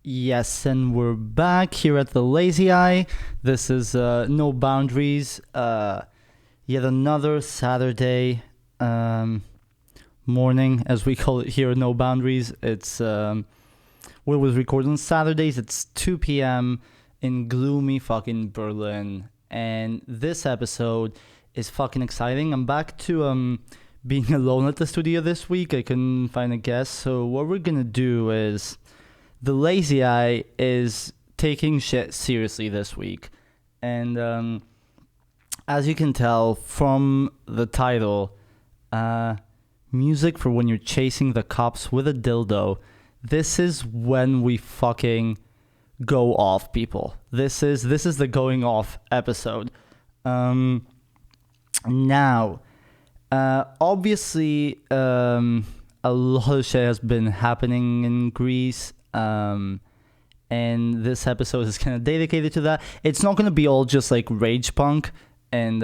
Yes, and we're back here at the Lazy Eye. This is No Boundaries. Yet another Saturday morning, as we call it here, No Boundaries. It's we was recording on Saturdays. It's 2 p.m. in gloomy fucking Berlin, and this episode is fucking exciting. I'm back to being alone at the studio this week. I couldn't find a guest, so what we're gonna do is. The Lazy Eye is taking shit seriously this week. And as you can tell from the title, music for when you're chasing the cops with a dildo. This is when we fucking go off, people. This is the going off episode. Now, obviously, a lot of shit has been happening in Greece. And this episode is kind of dedicated to that. It's not gonna be all just like rage punk and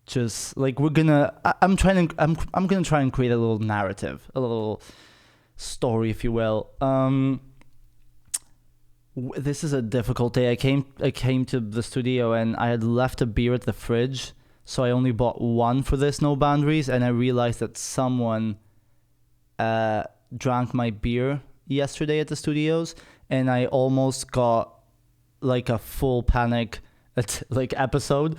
just like I'm gonna try and create a little narrative, a little story, if you will. This is a difficult day. I came to the studio and I had left a beer at the fridge, so I only bought one for this No Boundaries, and I realized that someone drank my beer yesterday at the studios, and I almost got like a full manic episode.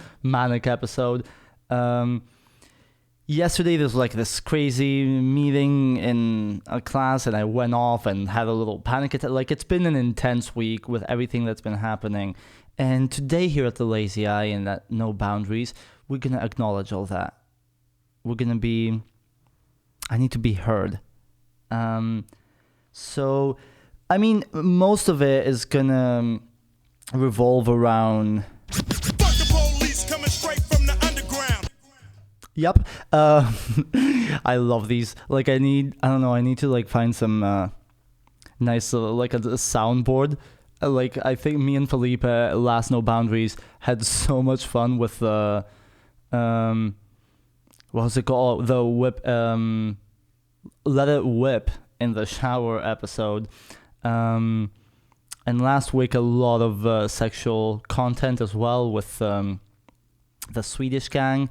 Yesterday there was like this crazy meeting in a class, and I went off and had a little panic attack. Like, it's been an intense week with everything that's been happening, and today here at the Lazy Eye and at No Boundaries, we're gonna acknowledge all that. I need to be heard. So, I mean, most of it is gonna revolve around. Fuck the police coming straight from the underground. Yep. I love these. Like, I need to like find some nice like a soundboard. Like, I think me and Felipe last No Boundaries had so much fun with the what was it called? The whip. Let It Whip in the shower episode, and last week a lot of sexual content as well with the Swedish gang.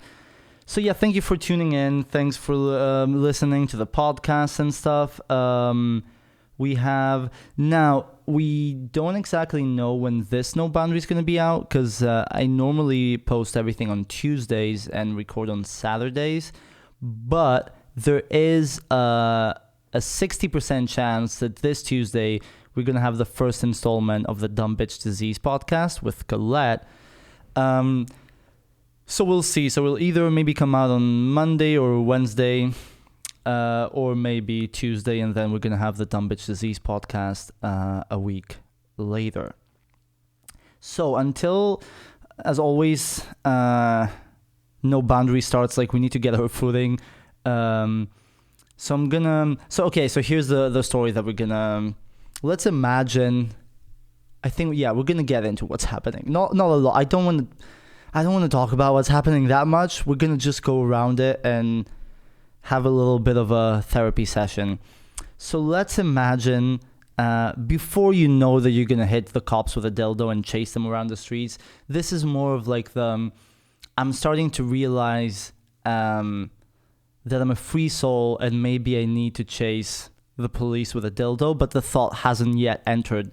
So yeah, thank you for tuning in. Thanks for listening to the podcast and stuff. We don't exactly know when this No Boundaries is going to be out, because I normally post everything on Tuesdays and record on Saturdays, but there is a 60% chance that this Tuesday we're going to have the first installment of the Dumb Bitch Disease podcast with Colette. So we'll see. So we'll either maybe come out on Monday or Wednesday, or maybe Tuesday, and then we're going to have the Dumb Bitch Disease podcast a week later. So until, as always, No Boundary starts, like, we need to get our footing. So here's the story that we're gonna, let's imagine. I think, yeah, we're gonna get into what's happening. Not a lot. I don't want to talk about what's happening that much. We're gonna just go around it and have a little bit of a therapy session. So let's imagine, before you know that you're gonna hit the cops with a dildo and chase them around the streets. This is more of like I'm starting to realize that I'm a free soul and maybe I need to chase the police with a dildo, but the thought hasn't yet entered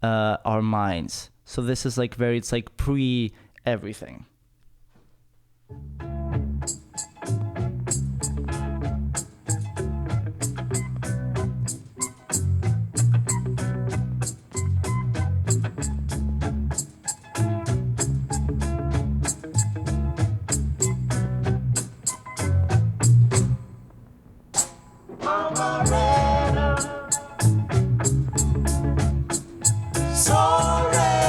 our minds. So this is like it's like pre-everything. So ready.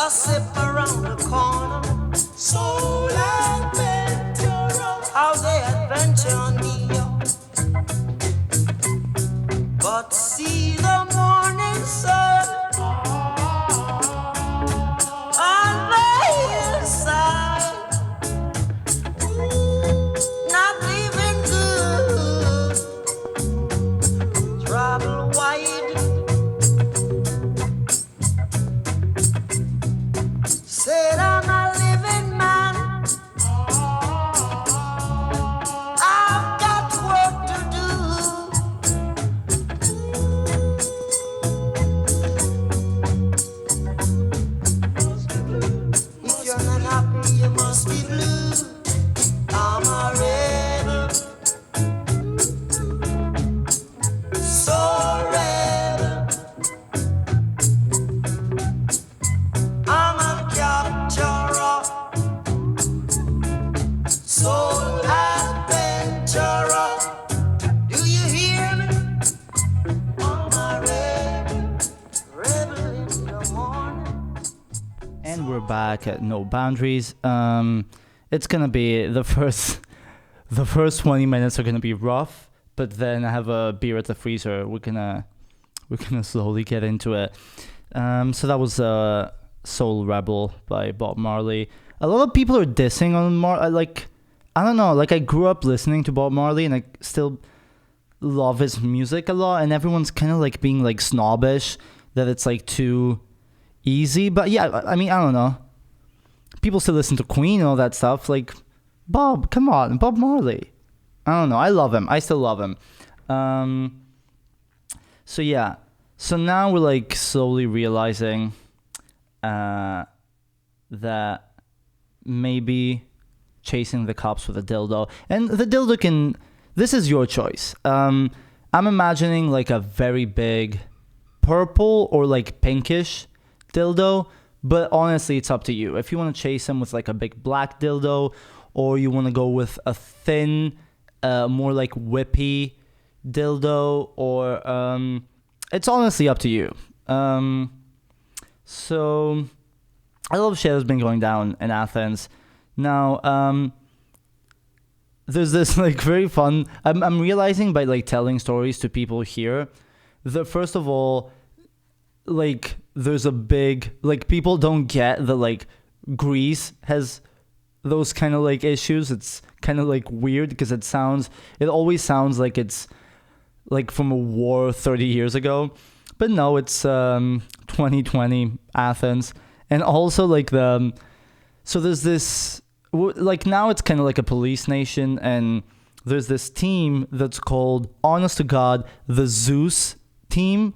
Gossip around the corner. Soul adventure. How they adventure on me. But see the morning sun on the hillside. Not living good. Travel wide. Said I'm a living man. I've got work to do. If you're not happy, you must be blue. I'm a rebel, so rebel. I'm a capturer, soul adventurer. Do you hear me? I'm a rebel, rebel in the morning. And we're back at No Boundaries. It's gonna be the first 20 minutes are gonna be rough, but then I have a beer at the freezer. We're gonna slowly get into it. So that was Soul Rebel by Bob Marley. A lot of people are dissing on like, I don't know, like I grew up listening to Bob Marley and I still love his music a lot, and everyone's kind of like being like snobbish that it's like too easy. But yeah, I mean, I don't know. People still listen to Queen and all that stuff. Like, Bob, come on, Bob Marley. I don't know. I love him. I still love him. So yeah. So now we're like slowly realizing that maybe chasing the cops with a dildo, and the dildo can. This is your choice. I'm imagining like a very big purple or like pinkish dildo, but honestly, it's up to you. If you want to chase him with like a big black dildo, or you want to go with a thin, more like whippy dildo, or it's honestly up to you. So a lot of shit has been going down in Athens. Now, there's this like very fun. I'm realizing by like telling stories to people here, that first of all, like there's a big like people don't get that like Greece has those kind of like issues. It's kind of like weird because it always sounds like it's like from a war 30 years ago, but no, it's 2020 Athens. And also like so there's this like now it's kind of like a police nation, and there's this team that's called, honest to God, the Zeus team,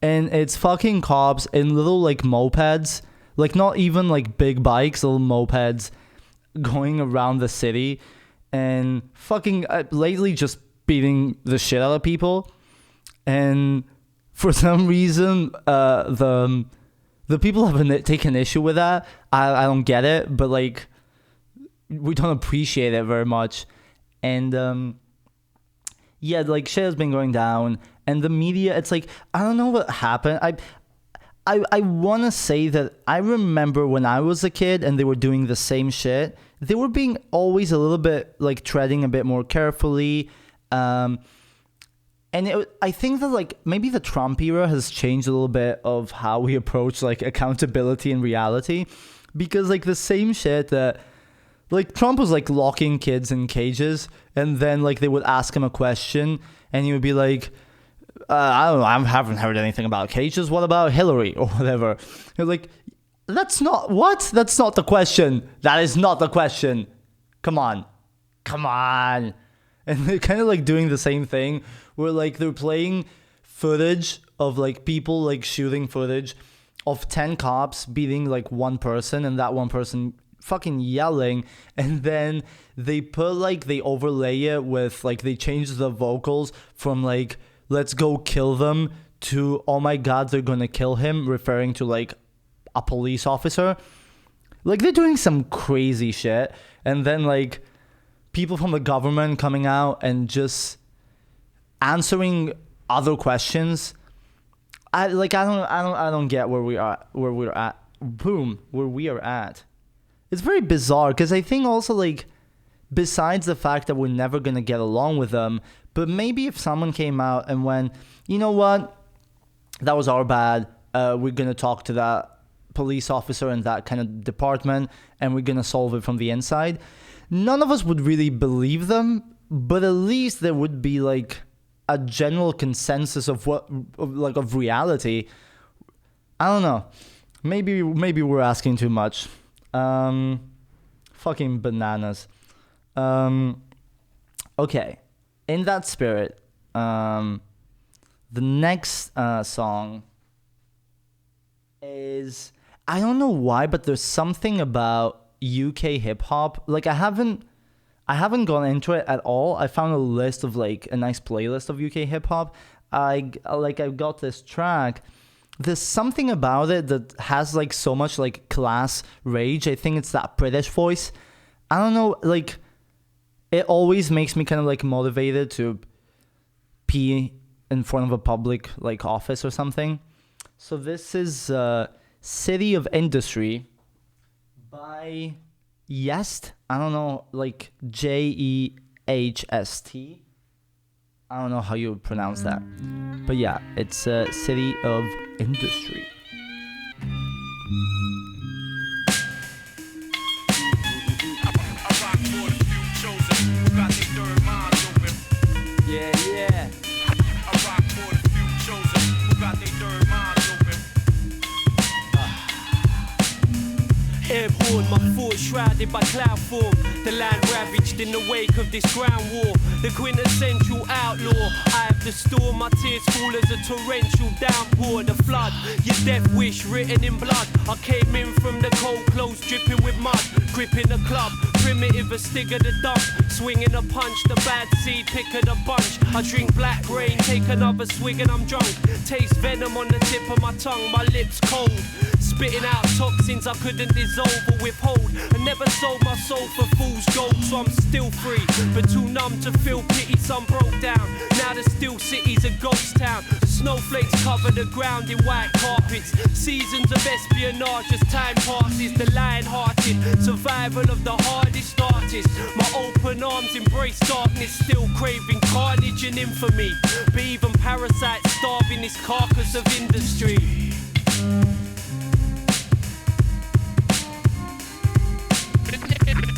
and it's fucking cops in little like mopeds, like not even like big bikes, little mopeds going around the city and fucking lately just beating the shit out of people. And for some reason the people have taken issue with that. I don't get it, but like we don't appreciate it very much. And yeah, like shit has been going down, and the media, it's like, I don't know what happened. I want to say that I remember when I was a kid and they were doing the same shit, they were being always a little bit like treading a bit more carefully. And I think that like maybe the Trump era has changed a little bit of how we approach like accountability and reality, because like the same shit that like Trump was like locking kids in cages, and then like they would ask him a question and he would be like, I don't know, I haven't heard anything about cages. What about Hillary or whatever? You're like, that's not the question. That is not the question. Come on. And they're kind of like doing the same thing where like they're playing footage of like people like shooting footage of 10 cops beating like one person, and that one person fucking yelling, and then they put like, they overlay it with like, they change the vocals from like, let's go kill them, to oh my god, they're gonna kill him, referring to like a police officer. Like they're doing some crazy shit, and then like people from the government coming out and just answering other questions. I don't get where we're at boom, where we are at. It's very bizarre because I think also like besides the fact that we're never gonna get along with them, but maybe if someone came out and went, you know what, that was our bad. We're gonna talk to that police officer in that kind of department, and we're gonna solve it from the inside. None of us would really believe them, but at least there would be like a general consensus of of reality. I don't know. Maybe we're asking too much. Fucking bananas. Okay. In that spirit, the next song is, I don't know why, but there's something about UK hip hop. Like I haven't gone into it at all. I found a list of like a nice playlist of UK hip hop. I've got this track. There's something about it that has like so much like class rage. I think it's that British voice. I don't know, like it always makes me kind of like motivated to pee in front of a public like office or something. So this is City of Industry by Yest. I don't know, like Jehst. I don't know how you pronounce that. But yeah, it's City of Industry. Yeah. Air horn, my thoughts shrouded by cloud form. The land ravaged in the wake of this ground war. The quintessential outlaw. I have the storm, my tears fall as a torrential downpour. The flood, your death wish written in blood. I came in from the cold clothes dripping with mud. Gripping the club, primitive as Stig of the dump. Swinging a punch, the bad seed, pick of the bunch. I drink black rain, take another swig and I'm drunk. Taste venom on the tip of my tongue, my lips cold. Spitting out toxins I couldn't dissolve or withhold. I never sold my soul for fool's gold, so I'm still free, but too numb to feel pity. Some broke down, now the still city's a ghost town. The snowflakes cover the ground in white carpets. Seasons of espionage as time passes. The lion-hearted survival of the hardest artist. My open arms embrace darkness, still craving carnage and infamy. But even parasites starving this carcass of industry.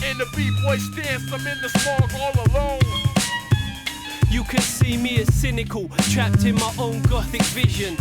In the B-boy stance, I'm in the smog all alone. You can see me as cynical, trapped in my own gothic vision.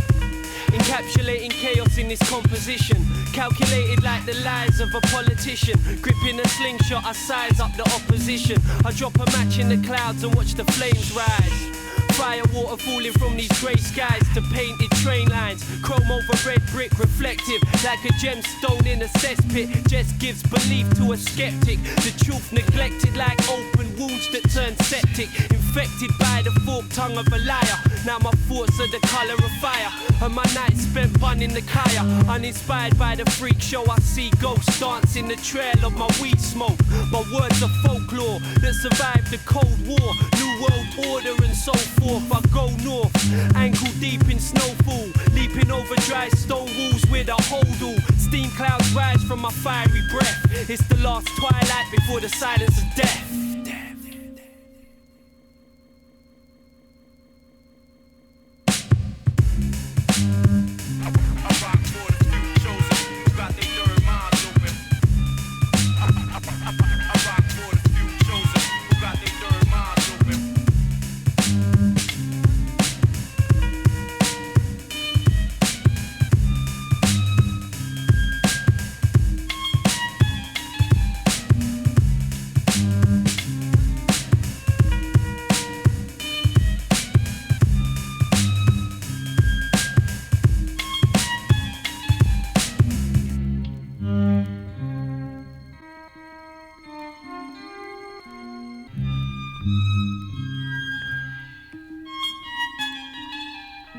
Encapsulating chaos in this composition. Calculated like the lies of a politician. Gripping a slingshot, I size up the opposition. I drop a match in the clouds and watch the flames rise. Fire water falling from these grey skies to painted train lines. Chrome over red brick, reflective like a gemstone in a cesspit. Just gives belief to a skeptic. The truth neglected like open wounds that turn septic. Infected by the forked tongue of a liar. Now my thoughts are the colour of fire, and my nights spent bunning the kaya. Uninspired by the freak show, I see ghosts dancing the trail of my weed smoke. My words are folklore that survived the Cold War. New world order and so forth. I go north, ankle deep in snowfall, leaping over dry stone walls with a hodl. Steam clouds rise from my fiery breath. It's the last twilight before the silence of death.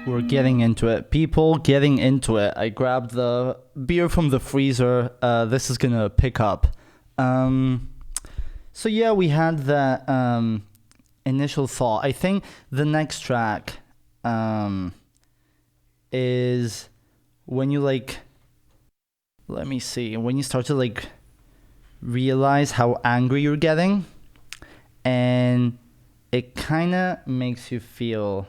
We're getting into it. People getting into it. I grabbed the beer from the freezer. This is gonna pick up. So yeah, we had that initial thought. I think the next track is when you like let me see, when you start to like realize how angry you're getting, and it kind of makes you feel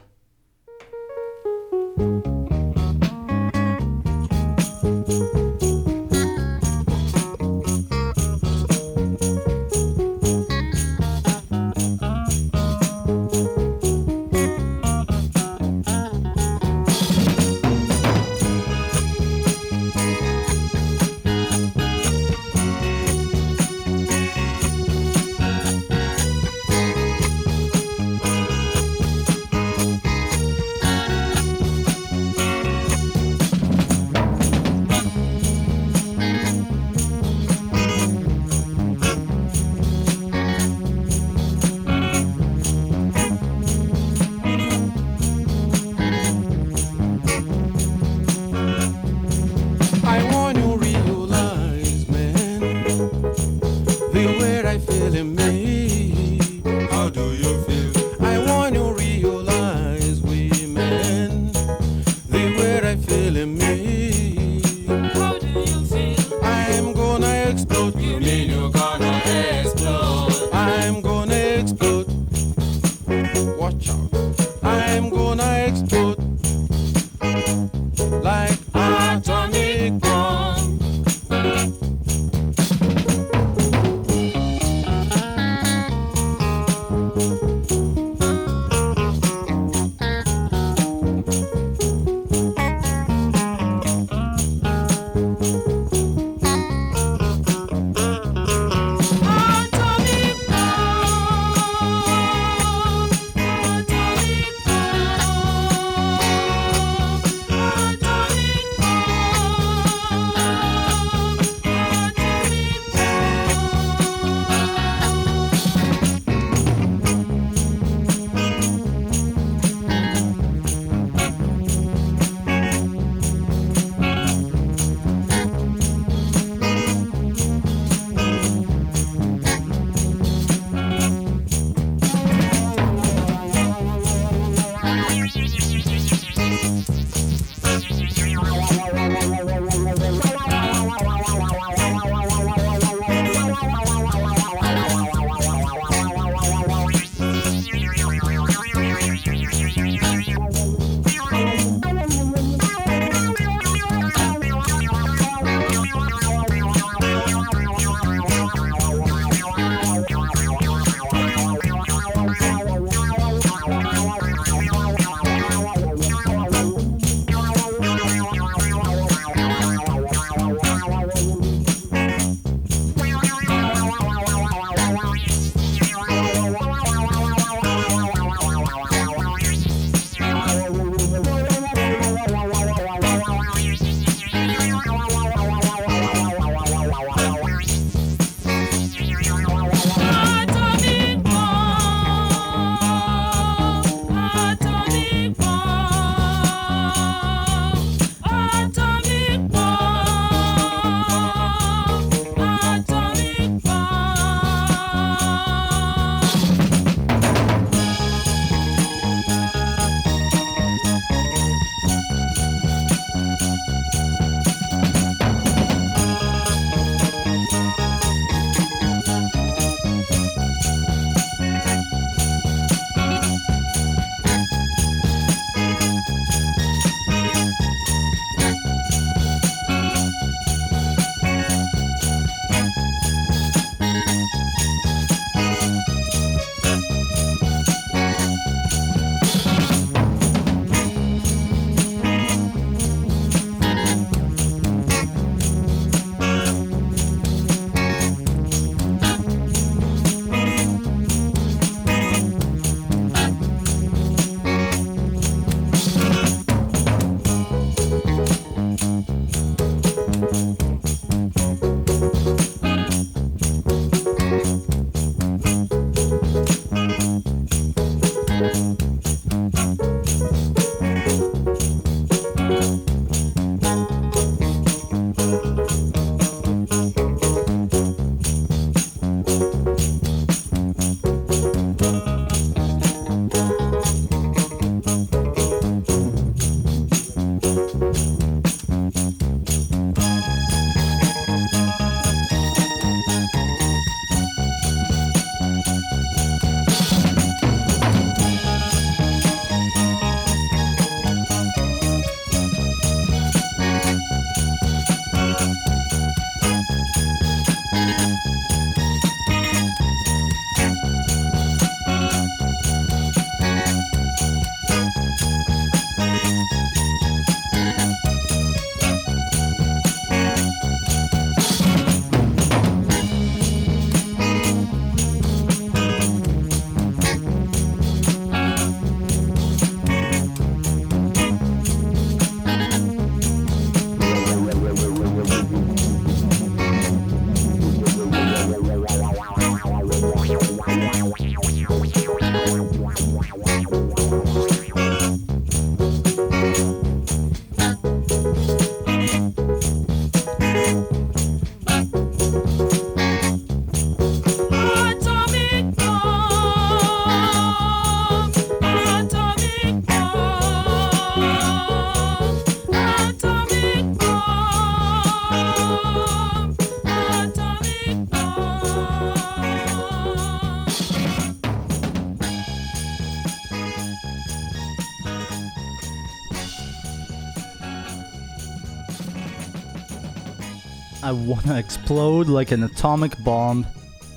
I wanna explode like an atomic bomb.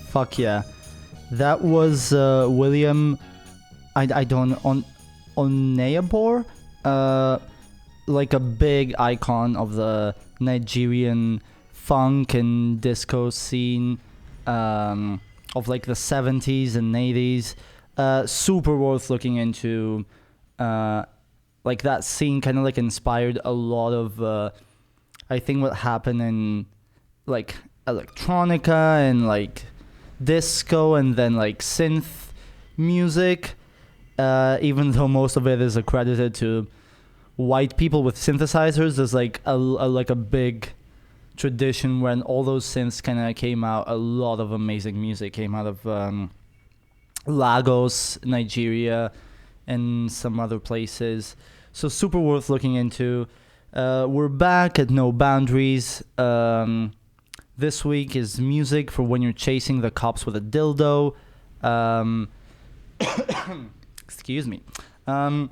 Fuck yeah. That was William. I don't on Onyeabor, like a big icon of the Nigerian funk and disco scene, of like the 70s and 80s. Super worth looking into. Like that scene kind of like inspired a lot of, I think, what happened in like electronica and like disco and then like synth music, even though most of it is accredited to white people with synthesizers. There's like a big tradition when all those synths kind of came out. A lot of amazing music came out of Lagos, Nigeria, and some other places. So super worth looking into. We're back at No Boundaries. This week is music for when you're chasing the cops with a dildo. Excuse me. Like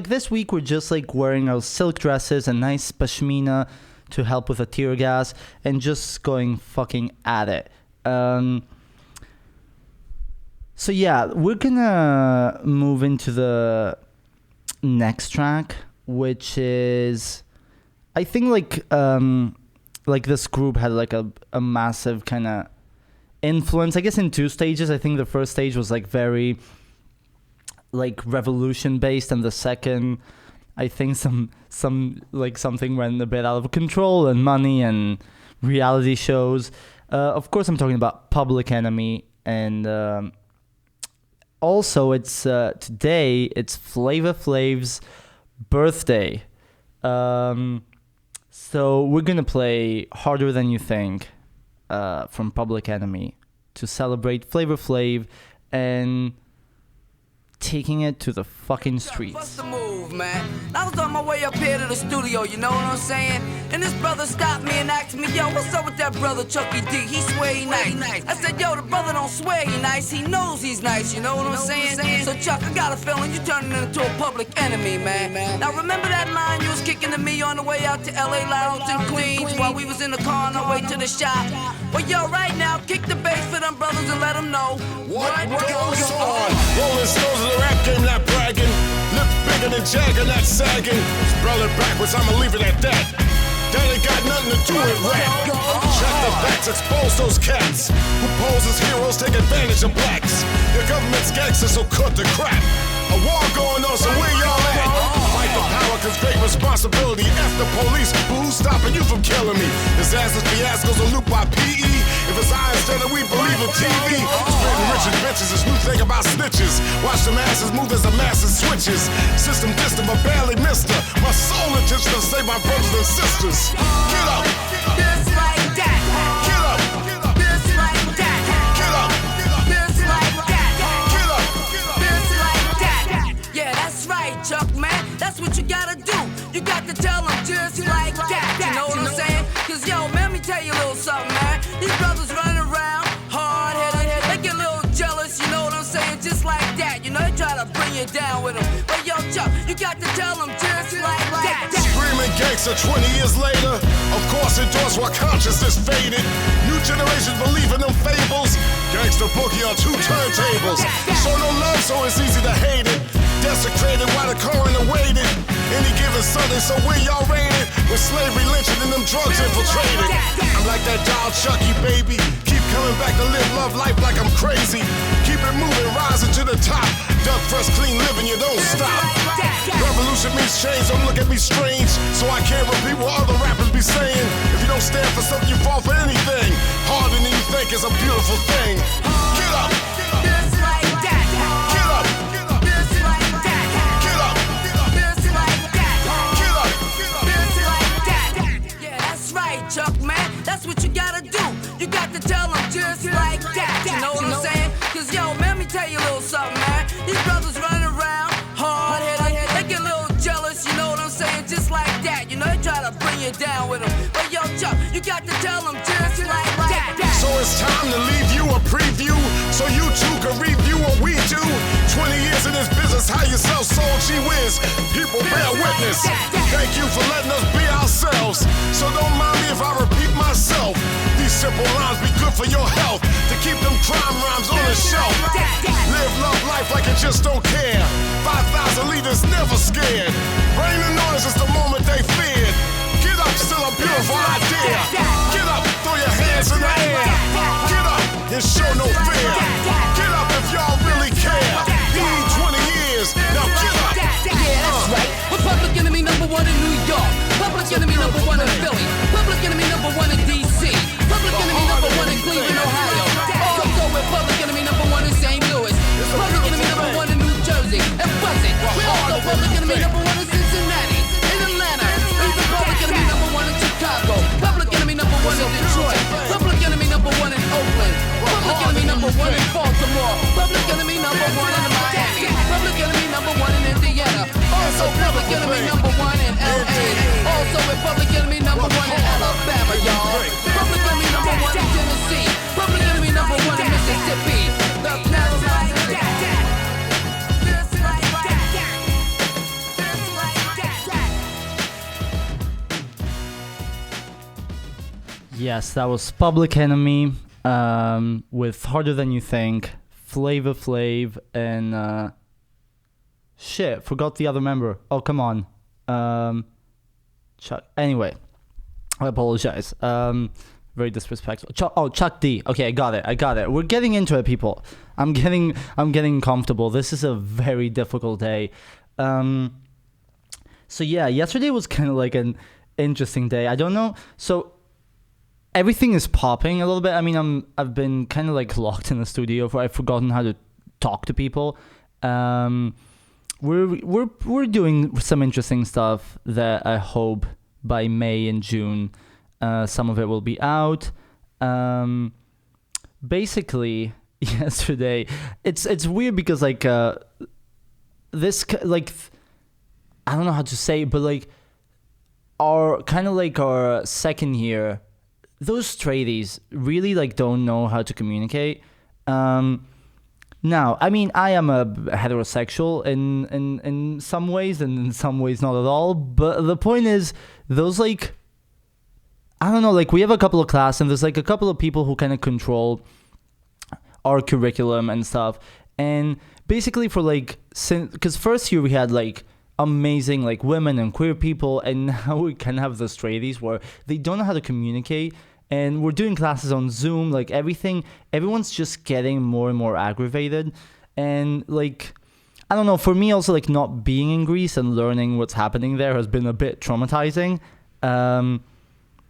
this week we're just like wearing our silk dresses and nice pashmina to help with the tear gas and just going fucking at it. So yeah, we're gonna move into the next track, which is, I think like this group had like a massive kind of influence, I guess, in two stages. I think the first stage was like very like revolution based, and the second, I think some like something went a bit out of control, and money and reality shows. Of course I'm talking about Public Enemy, and also it's today it's Flavor Flav's birthday. So we're gonna play Harder Than You Think from Public Enemy to celebrate Flavor Flav and taking it to the fucking streets. What's the move, man? I was on my way up here to the studio, you know what I'm saying? And this brother stopped me and asked me, yo, what's up with that brother Chucky D? He swear he nice. I said, yo, the brother don't swear he nice, he knows he's nice, you know what I'm saying? So Chuck, I got a feeling you turning into a Public Enemy, man. Now remember that line you was kicking to me on the way out to LA Lounge in Queens while we was in the car on our way to the shop? Well, yo, right now, kick the bass for them brothers and let them know What goes on? Rolling Stones in the rap game, not bragging. Lip bigger than Jagger, not sagging. Spell it backwards, I'ma leave it at that. That ain't got nothing to do with rap. Check the facts, expose those cats who pose as heroes, take advantage of blacks. Your government's gangsters, so cut the crap. A war going on, so where y'all at? Fight the power, cause great responsibility. F the police, but who's stopping you from killing me? Disasters, fiascos, a loop by PE. If it's I instead of we believe in TV. Spreading rich bitches, this new thing about snitches. Watch the masses move as the masses switches. System distant, but barely missed her. My sole intention to save my brothers and sisters. Get up! just like that. Get up! Just like that. Get up! Just like that. Get up! Just like that. Yeah, that's right, Chuck, man. That's what you gotta do. You got to tell them just like that. You know what I'm saying? Cause yo, man, let me tell you a little something, man. These brothers running around, hard-headed, they get a little jealous, you know what I'm saying? Just like that, you know, they try to bring you down with them. But yo, Chuck, you got to tell them just like that. Screaming gangster 20 years later. Of course endorsed while consciousness faded. New generations believe in them fables. Gangster boogie on two turntables. Show no love, so it's easy to hate it. Desecrated while the coroner waited. Any given Sunday, so where y'all raided? With slavery lynching and them drugs infiltrated. I'm like that doll Chucky, baby. Keep coming back to live love life like I'm crazy. Keep it moving, rising to the top. Duck fresh, clean living, you don't stop. Revolution means change, don't look at me strange. So I can't repeat what other rappers be saying. If you don't stand for something, you fall for anything. Harder than you think is a beautiful thing. Get up! Just like that. Get up! Just like that. Get up! Just like that. Get up! Just like that. Yeah, that's right, Chuck, man. That's what you gotta do. You got to tell them just like that. You know what I'm saying? Cause yo, man, let me tell you a little something, man. These brothers running around, hard-headed, they get a little jealous, you know what I'm saying? Just like that. You know, they try to bring you down with them. But yo, Chuck, you got to tell them just like that. So it's time to leave you a preview so you too can review what we do. 20 years in this business, how you sell soul, gee whiz. People bear witness. Thank you for letting us be ourselves. So don't mind me if I repeat myself. These simple lines be good for your health. To keep them crime rhymes on the shelf. Live, love life like you just don't care. 5,000 leaders never scared. Rain and noise is the moment they feared. Get up, still a beautiful idea. Get up, throw your hands in the air. Get up and show no fear. Get up if y'all really care. We need 20 years, now get up. Yeah, that's right. We're public enemy number one in New York. Public enemy number one in Philly. Public enemy number one in D.C. Public enemy number one in Cleveland, Ohio. Also, we're public enemy number one in St. Louis. Public enemy number one in New Jersey. And Buzzing. We're also public enemy number one in Cincinnati. In Atlanta. Even public enemy number one in Chicago. Public enemy number one in Detroit. Public enemy number one in Oakland. Public enemy number one in Baltimore. Public enemy number one in Miami. Public enemy number one in Indiana. Also public enemy number one in LA. Also we're public enemy number one in Alabama, y'all. Public enemy number one in Tennessee. Public enemy number one in Mississippi. Just like that. Just like that. Just like that. Yes, that was Public Enemy with Harder Than You Think, Flavor Flav, and shit, forgot the other member. Oh, come on. Chuck. Anyway, I apologize. Very disrespectful. Chuck D. Okay, I got it. We're getting into it, people. I'm getting comfortable. This is a very difficult day. So yeah, yesterday was kind of like an interesting day. I don't know. So everything is popping a little bit. I mean, I've been kind of like locked in the studio I've forgotten how to talk to people. We're doing some interesting stuff that I hope by May and June, some of it will be out. Basically, yesterday, it's weird because like this like I don't know how to say, but like our second year, those straighties really like don't know how to communicate. Now, I mean, I am a heterosexual in some ways, and in some ways not at all. But the point is, those like, I don't know, like we have a couple of classes, and there's like a couple of people who kind of control our curriculum and stuff. And basically for like, because first year we had like amazing like women and queer people, and now we kind of have the straighties where they don't know how to communicate. And we're doing classes on Zoom, like everyone's just getting more and more aggravated. And like, I don't know, for me also like not being in Greece and learning what's happening there has been a bit traumatizing. I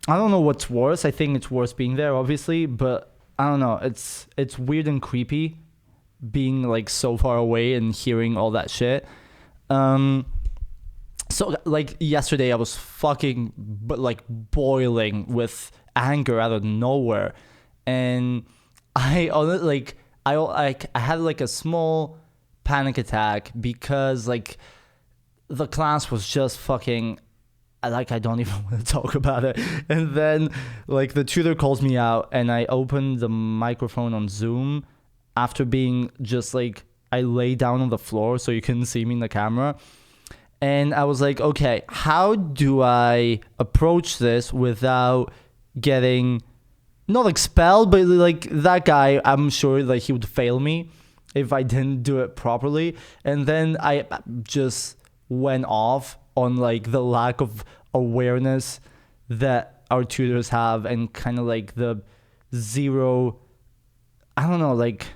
don't know what's worse. I think it's worse being there, obviously, but I don't know. It's weird and creepy being like so far away and hearing all that shit. So like yesterday I was fucking like boiling with anger out of nowhere, and I had like a small panic attack because like the class was just fucking like I don't even want to talk about it. And then like the tutor calls me out, and I opened the microphone on Zoom after being just like I lay down on the floor so you couldn't see me in the camera. And I was like, okay, how do I approach this without getting not expelled, but like that guy, I'm sure like he would fail me if I didn't do it properly. And then I just went off on like the lack of awareness that our tutors have, and kind of like the zero, I don't know, like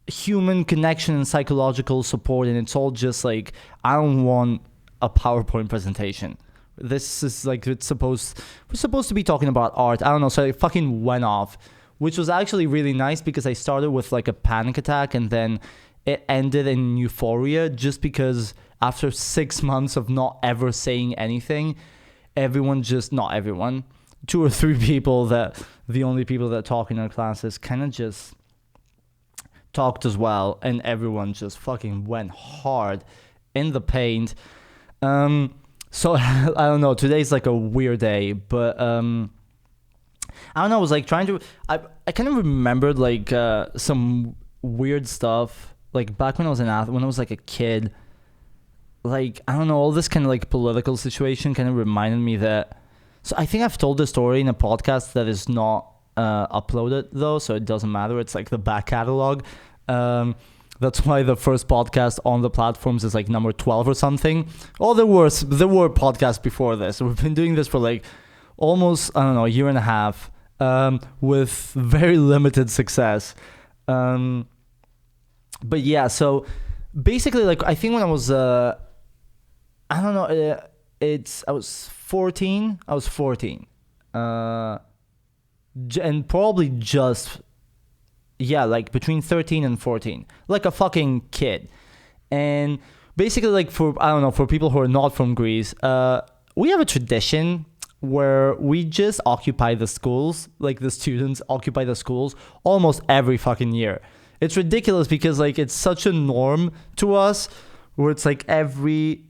human connection and psychological support. And it's all just like, I don't want a PowerPoint presentation. This is like, we're supposed to be talking about art. I don't know. So I fucking went off, which was actually really nice because I started with like a panic attack, and then it ended in euphoria, just because after 6 months of not ever saying anything, not everyone, 2 or 3 people that the only people that talk in our classes kind of just talked as well, and everyone just fucking went hard in the paint. So I don't know, today's like a weird day, but I don't know, I was like trying to, I kind of remembered like some weird stuff, like back when I was when I was like a kid, like, I don't know, all this kind of like political situation kind of reminded me that, so I think I've told this story in a podcast that is not uploaded though, so it doesn't matter, it's like the back catalog. That's why the first podcast on the platforms is like number 12 or something. Oh, there were podcasts before this. We've been doing this for like almost, I don't know, a year and a half, with very limited success. But yeah, so basically, like, I think when I was, I don't know, I was 14. And probably just, yeah, like between 13 and 14, like a fucking kid. And basically, like, for people who are not from Greece, we have a tradition where we just occupy the schools, like the students occupy the schools almost every fucking year. It's ridiculous because like it's such a norm to us, where it's like every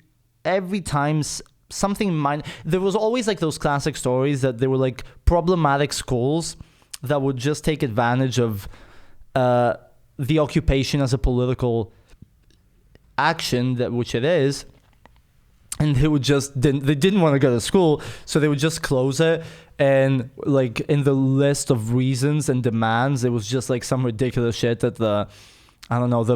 time something minor. There was always like those classic stories that there were like problematic schools that would just take advantage of the occupation as a political action, that which it is, and they didn't want to go to school, so they would just close it. And like in the list of reasons and demands, it was just like some ridiculous shit that the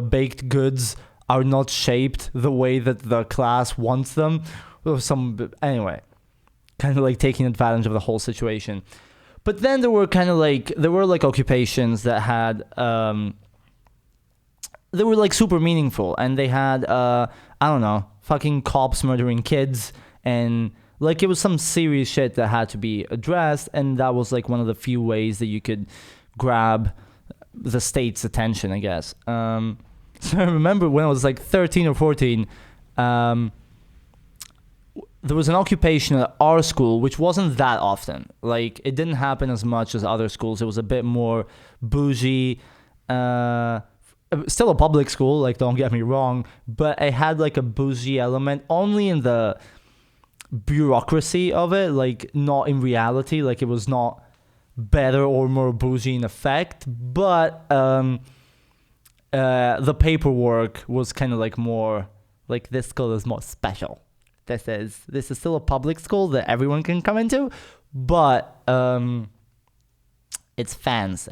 baked goods are not shaped the way that the class wants them, or anyway, kind of like taking advantage of the whole situation. But then there were occupations that had they were like super meaningful, and they had fucking cops murdering kids, and like it was some serious shit that had to be addressed, and that was like one of the few ways that you could grab the state's attention, I guess. So I remember when I was like 13 or 14, there was an occupation at our school, which wasn't that often. Like, it didn't happen as much as other schools. It was a bit more bougie. Still a public school, like, don't get me wrong, but it had like a bougie element only in the bureaucracy of it, like not in reality. Like, it was not better or more bougie in effect, but the paperwork was kind of like more like, this school is more special. This is still a public school that everyone can come into, but it's fancy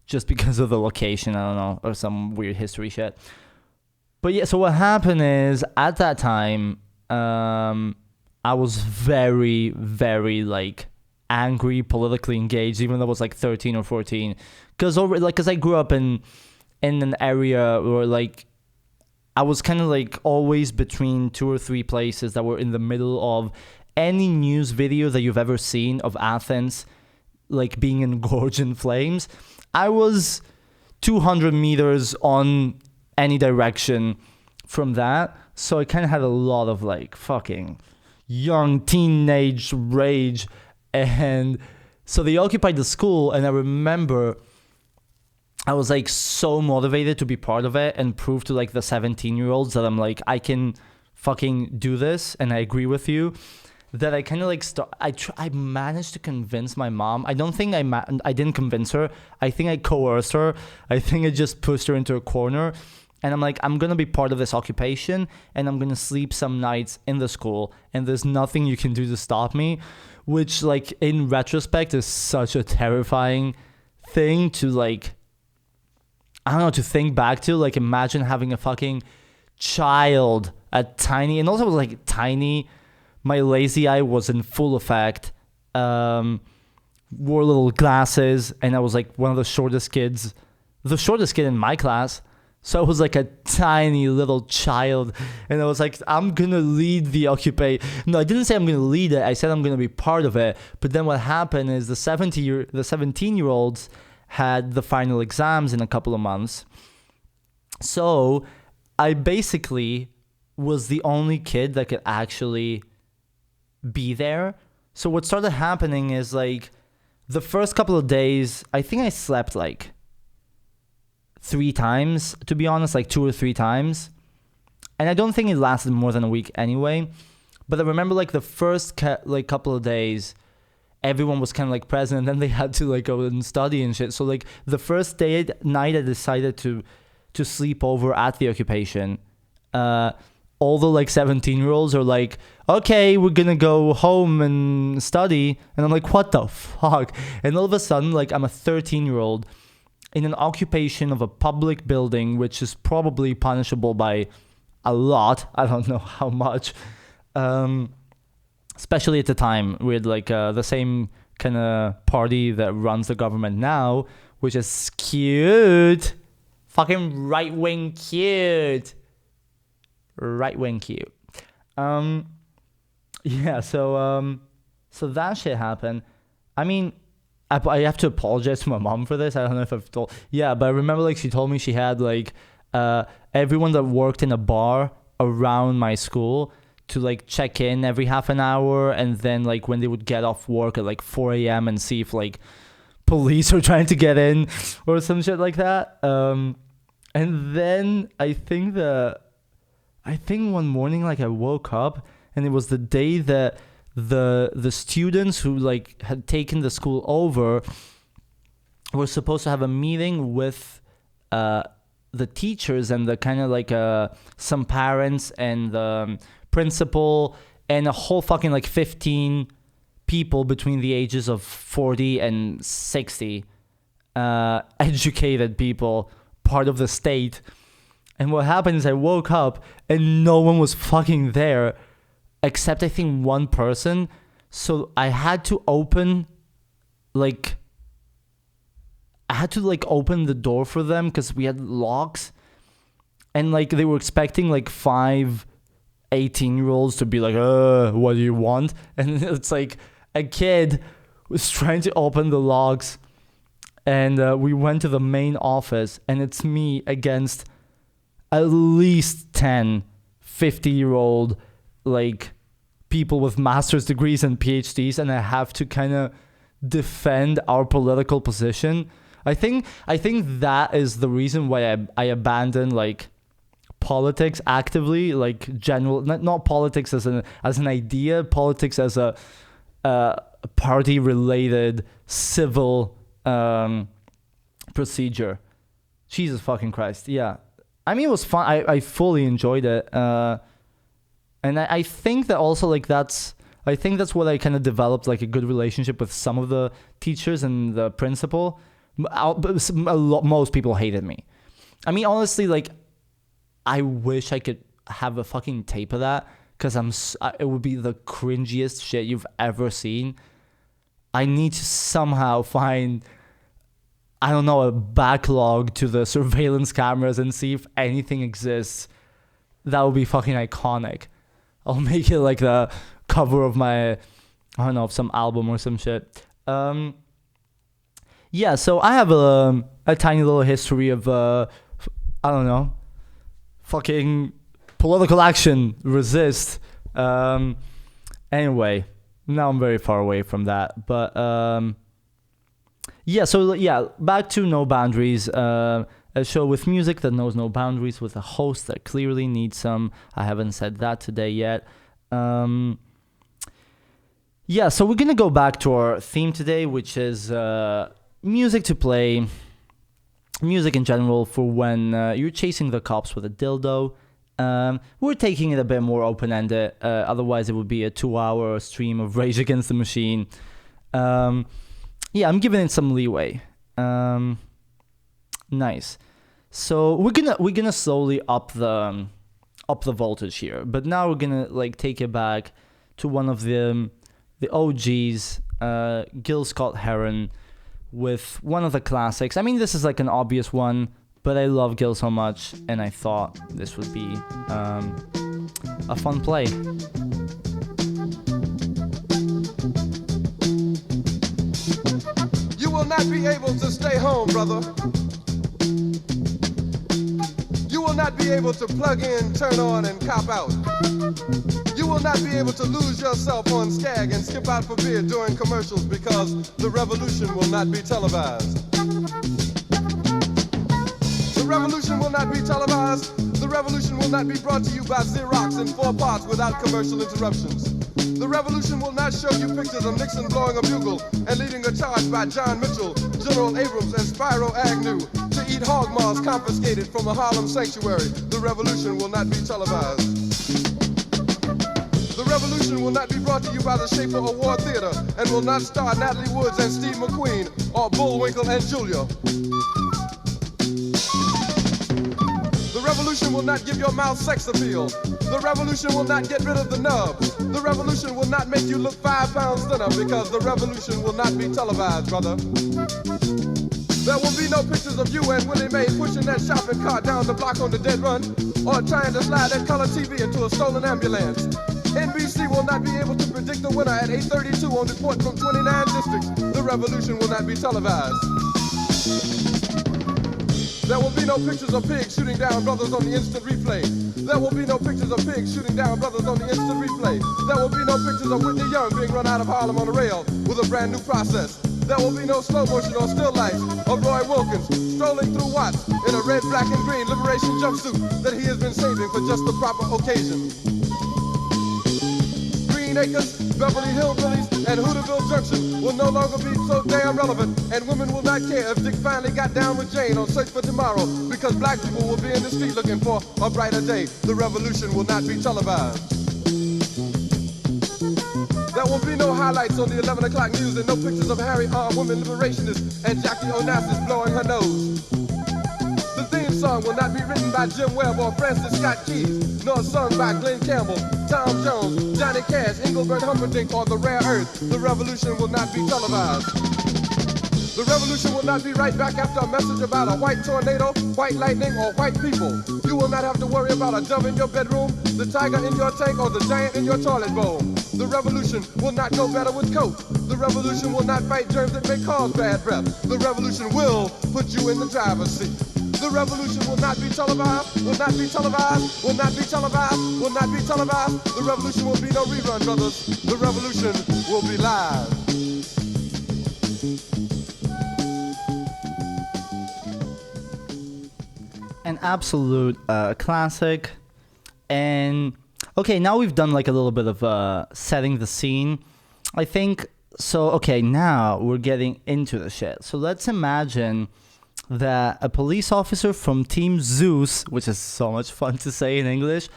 just because of the location, I don't know, or some weird history shit. But yeah, so what happened is, at that time, I was very, very like angry, politically engaged, even though I was like 13 or 14, because I grew up in an area where like I was kind of like always between 2 or 3 places that were in the middle of any news video that you've ever seen of Athens like being engorged in flames. I was 200 meters on any direction from that, so I kind of had a lot of like fucking young teenage rage. And so they occupied the school, and I remember I was like so motivated to be part of it and prove to like the 17-year-olds that I'm like, I can fucking do this and I agree with you, that I kind of like I managed to convince my mom. I don't think I didn't convince her. I think I coerced her. I think I just pushed her into a corner, and I'm like, I'm going to be part of this occupation, and I'm going to sleep some nights in the school, and there's nothing you can do to stop me, which like in retrospect is such a terrifying thing to like, I don't know, to think back to. Like, imagine having a fucking child, and also it was like tiny. My lazy eye was in full effect. Wore little glasses, and I was like one of the shortest kid in my class. So I was like a tiny little child, and I was like, I'm gonna lead the occupation. No, I didn't say I'm gonna lead it. I said I'm gonna be part of it. But then what happened is the 17-year-olds had the final exams in a couple of months. So I basically was the only kid that could actually be there. So what started happening is like the first couple of days, I think I slept like 3 times, to be honest, like 2 or 3 times. And I don't think it lasted more than a week anyway. But I remember like the first couple of days, everyone was kind of like present, and then they had to like go and study and shit. So like the first night I decided to sleep over at the occupation, all the like 17-year-olds are like, okay, we're gonna go home and study, and I'm like, what the fuck? And all of a sudden, like, I'm a 13-year-old in an occupation of a public building, which is probably punishable by a lot. I don't know how much. Especially at the time, we had like the same kind of party that runs the government now, which is cute. Fucking right-wing cute. Right-wing cute. Yeah, so that shit happened. I mean, I have to apologize to my mom for this. I don't know if I've told. Yeah, but I remember like she told me she had like everyone that worked in a bar around my school to like check in every half an hour, and then like when they would get off work at like 4 a.m. and see if like police are trying to get in or some shit like that. And then I think one morning like I woke up and it was the day that the students who like had taken the school over were supposed to have a meeting with the teachers and the kind of like some parents and the principal and a whole fucking like 15 people between the ages of 40 and 60, educated people, part of the state. And what happened is I woke up and no one was fucking there except I think one person. So I had to open open the door for them because we had locks, and like they were expecting like 5 18-year-olds to be like, what do you want? And it's like a kid was trying to open the locks, and we went to the main office, and it's me against at least 10 50-year-old like people with master's degrees and PhDs, and I have to kind of defend our political position. I think that is the reason why I abandoned like politics actively, like general, not politics as an idea, politics as a party related civil procedure. Jesus fucking Christ. Yeah. I mean, it was fun. I fully enjoyed it. And I think that also like that's what I kind of developed like a good relationship with some of the teachers and the principal. Most people hated me. I mean, honestly, like I wish I could have a fucking tape of that, because it would be the cringiest shit you've ever seen. I need to somehow find, I don't know, a backlog to the surveillance cameras and see if anything exists. That would be fucking iconic. I'll make it like the cover of my, I don't know, of some album or some shit. Yeah, so I have a tiny little history of, I don't know, fucking political action, resist. Anyway, now I'm very far away from that. But, back to No Boundaries. A show with music that knows no boundaries, with a host that clearly needs some. I haven't said that today yet. So we're going to go back to our theme today, which is music to play, music in general for when you're chasing the cops with a dildo. We're taking it a bit more open-ended. Otherwise, it would be a 2-hour stream of Rage Against the Machine. I'm giving it some leeway. Nice. So we're gonna slowly up the voltage here, but now we're gonna like take it back to one of the OGs, Gil Scott-Heron, with one of the classics. I mean, this is like an obvious one, but I love Gil so much, and I thought this would be a fun play. You will not be able to stay home, brother. You will not be able to plug in, turn on, and cop out. You will not be able to lose yourself on Skag and skip out for beer during commercials, because the revolution will not be televised. The revolution will not be televised. The revolution will not be brought to you by Xerox in 4 parts without commercial interruptions. The revolution will not show you pictures of Nixon blowing a bugle and leading a charge by John Mitchell, General Abrams, and Spyro Agnew to eat hog maws confiscated from a Harlem sanctuary. The revolution will not be televised. The revolution will not be brought to you by the Schaefer Award Theater and will not star Natalie Woods and Steve McQueen or Bullwinkle and Julia. The revolution will not give your mouth sex appeal. The revolution will not get rid of the nub. The revolution will not make you look 5 pounds thinner because the revolution will not be televised, brother. There will be no pictures of you and Willie Mae pushing that shopping cart down the block on the dead run or trying to slide that color TV into a stolen ambulance. NBC will not be able to predict the winner at 8:32 on report from 29 districts. The revolution will not be televised. There will be no pictures of pigs shooting down brothers on the instant replay. There will be no pictures of pigs shooting down brothers on the instant replay. There will be no pictures of Whitney Young being run out of Harlem on a rail with a brand new process. There will be no slow motion or still lights of Roy Wilkins strolling through Watts in a red, black, and green liberation jumpsuit that he has been saving for just the proper occasion. Green Acres, Beverly Hillbillies, and Hooterville Junction will no longer be so damn relevant, and women will not care if Dick finally got down with Jane on Search for Tomorrow, because black people will be in the street looking for a brighter day. The revolution will not be televised. There will be no highlights on the 11 o'clock news and no pictures of Harry armed women liberationists and Jackie Onassis blowing her nose. The theme song will not be written by Jim Webb or Francis Scott Keys, nor sung by Glenn Campbell, Tom Jones, Johnny Cash, Engelbert Humperdinck, or The Rare Earth. The revolution will not be televised. The revolution will not be right back after a message about a white tornado, white lightning, or white people. You will not have to worry about a dove in your bedroom, the tiger in your tank, or the giant in your toilet bowl. The revolution will not go better with Coke. The revolution will not fight germs that may cause bad breath. The revolution will put you in the driver's seat. The revolution will not be televised, will not be televised, will not be televised, will not be televised. The revolution will be no rerun, brothers. The revolution will be live. An absolute classic. And okay, now we've done like a little bit of setting the scene, I think. So okay, now we're getting into the shit. So let's imagine that a police officer from Team Zeus, which is so much fun to say in English,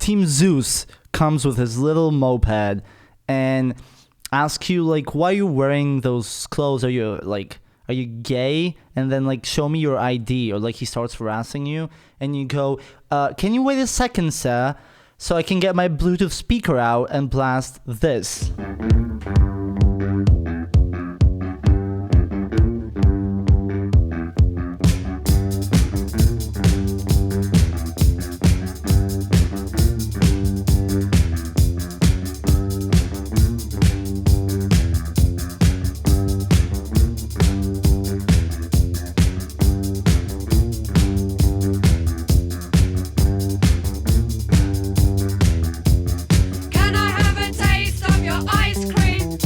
Team Zeus comes with his little moped and asks you like, why are you wearing those clothes? Are you gay? And then like, show me your ID. Or like he starts harassing you and you go, can you wait a second, sir, so I can get my Bluetooth speaker out and blast this. Can I have a taste of your ice cream?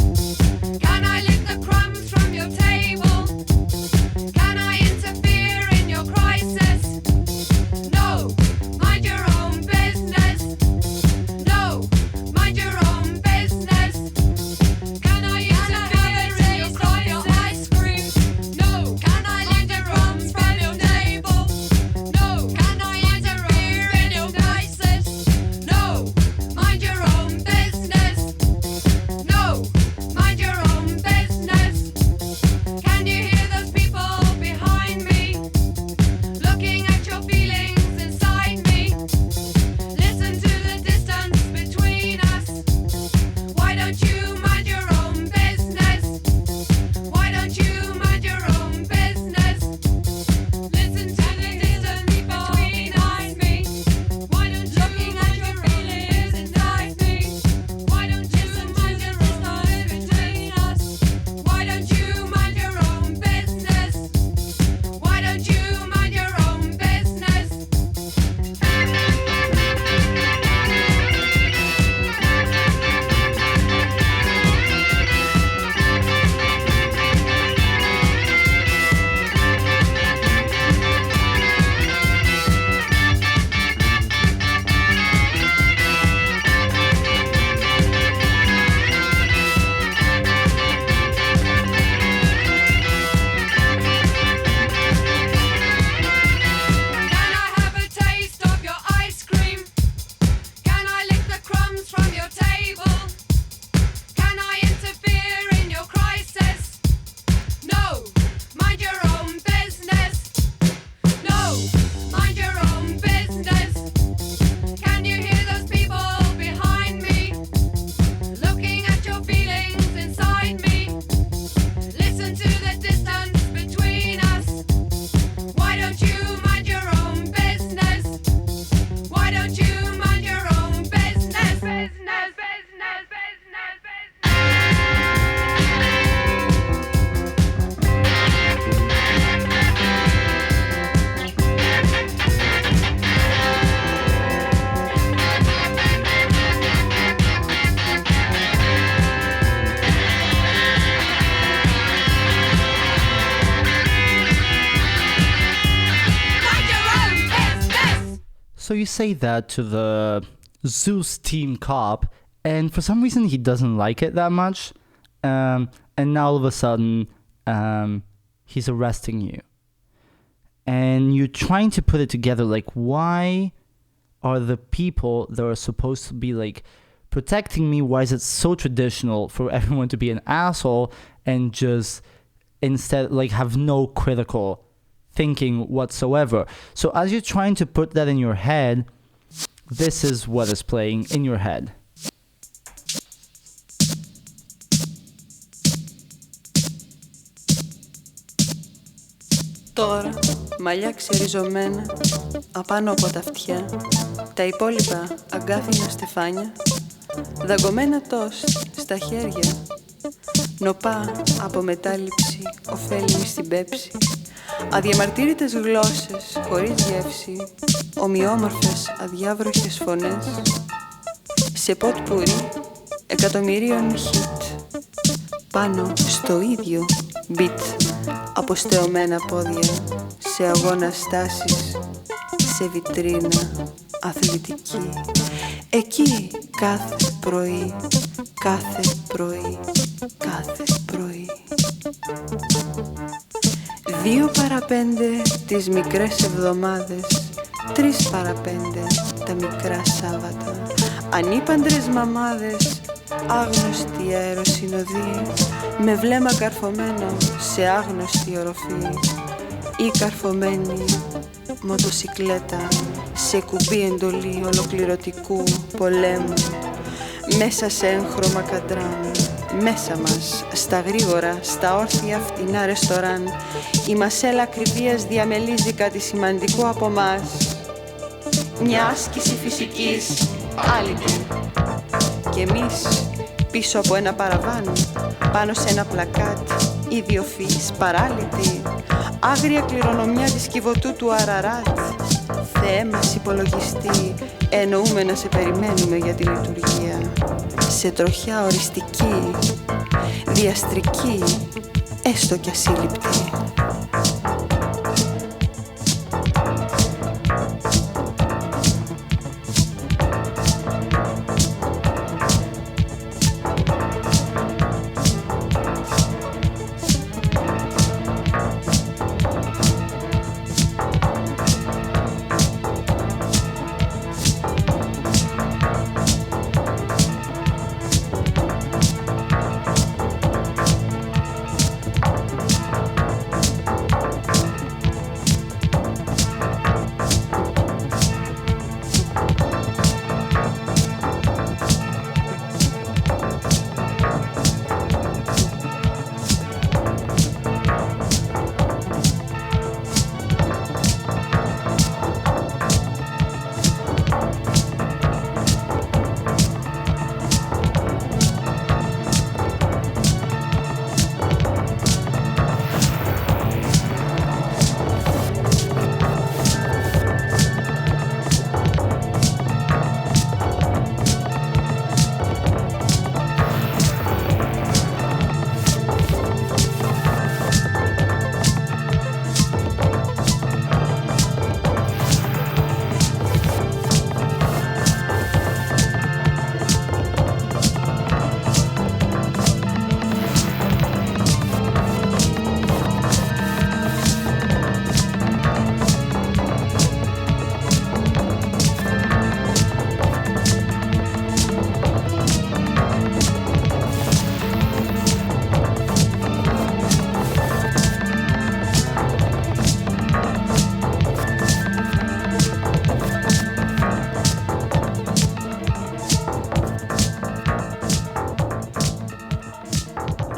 you say that to the Zeus team cop, and for some reason he doesn't like it that much, and now all of a sudden he's arresting you. And you're trying to put it together, like, why are the people that are supposed to be, like, protecting me, why is it so traditional for everyone to be an asshole and just instead, like, have no critical thinking whatsoever? So as you're trying to put that in your head, this is what is playing in your head. Τώρα, μαλλιά ξεριζωμένα, απάνω από τα αυτιά, τα υπόλοιπα αγκάθινα στεφάνια, δαγκωμένα τόστ στα χέρια, νοπά από μετάληψη, ωφέλιμη στην πέψη, αδιαμαρτύρητες γλώσσες χωρίς γεύση, ομοιόμορφες αδιάβροχες φωνές, σε ποτ πουρί εκατομμυρίων χιτ, πάνω στο ίδιο beat, αποστεωμένα πόδια, σε αγώνα στάσεις, σε βιτρίνα αθλητική. Εκεί κάθε πρωί, κάθε πρωί, κάθε πρωί. 2 παρά 5 τις μικρές εβδομάδες, 3 παρά 5 τα μικρά Σάββατα. Ανήπαντρες μαμάδες, άγνωστοι αεροσυνοδοί, με βλέμμα καρφωμένο σε άγνωστη οροφή, ή καρφωμένη μοτοσικλέτα σε κουμπί εντολή ολοκληρωτικού πολέμου, μέσα σε έγχρωμα καντράν, μέσα μας, στα γρήγορα, στα όρθια φτηνά ρεστοράν, η μασέλα ακριβίας διαμελίζει κάτι σημαντικό από μας. Μια άσκηση φυσικής, άλυτη. Και εμείς, πίσω από ένα παραβάν, πάνω σε ένα πλακάτ, ιδιοφυής, παράλυτη, άγρια κληρονομιά της Κιβωτού του Αραράτ. Θεέ μας υπολογιστή, εννοούμε να σε περιμένουμε για τη λειτουργία. Σε τροχιά οριστική, διαστρική, έστω κι ασύλληπτη.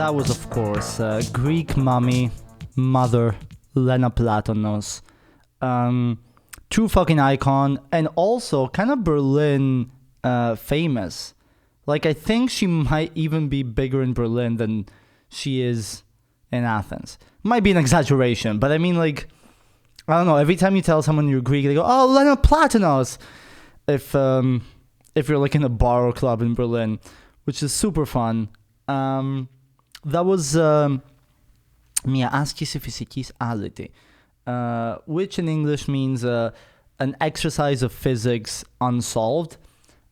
That was, of course, Greek mother, Lena Platonos. True fucking icon, and also kind of Berlin famous. Like, I think she might even be bigger in Berlin than she is in Athens. Might be an exaggeration, but I mean, like, I don't know, every time you tell someone you're Greek, they go, oh, Lena Platonos! If you're like in a bar or club in Berlin, which is super fun. That was μια άσκηση φυσικής άλυτη, which in English means an exercise of physics unsolved.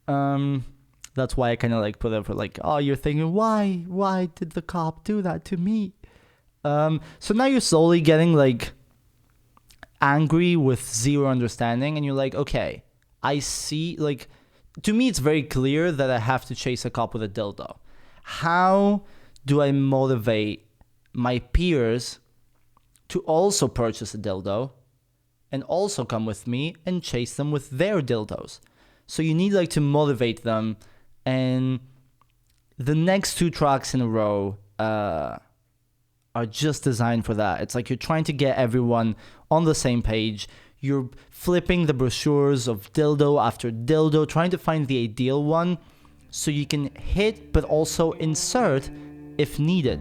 That's why I kind of like put it for like, oh, you're thinking, why did the cop do that to me? So now you're slowly getting like angry with zero understanding, and you're like, okay, I see, like, to me it's very clear that I have to chase a cop with a dildo. How do I motivate my peers to also purchase a dildo and also come with me and chase them with their dildos? So you need like to motivate them, and the next 2 tracks in a row are just designed for that. It's like you're trying to get everyone on the same page. You're flipping the brochures of dildo after dildo, trying to find the ideal one so you can hit but also insert if needed.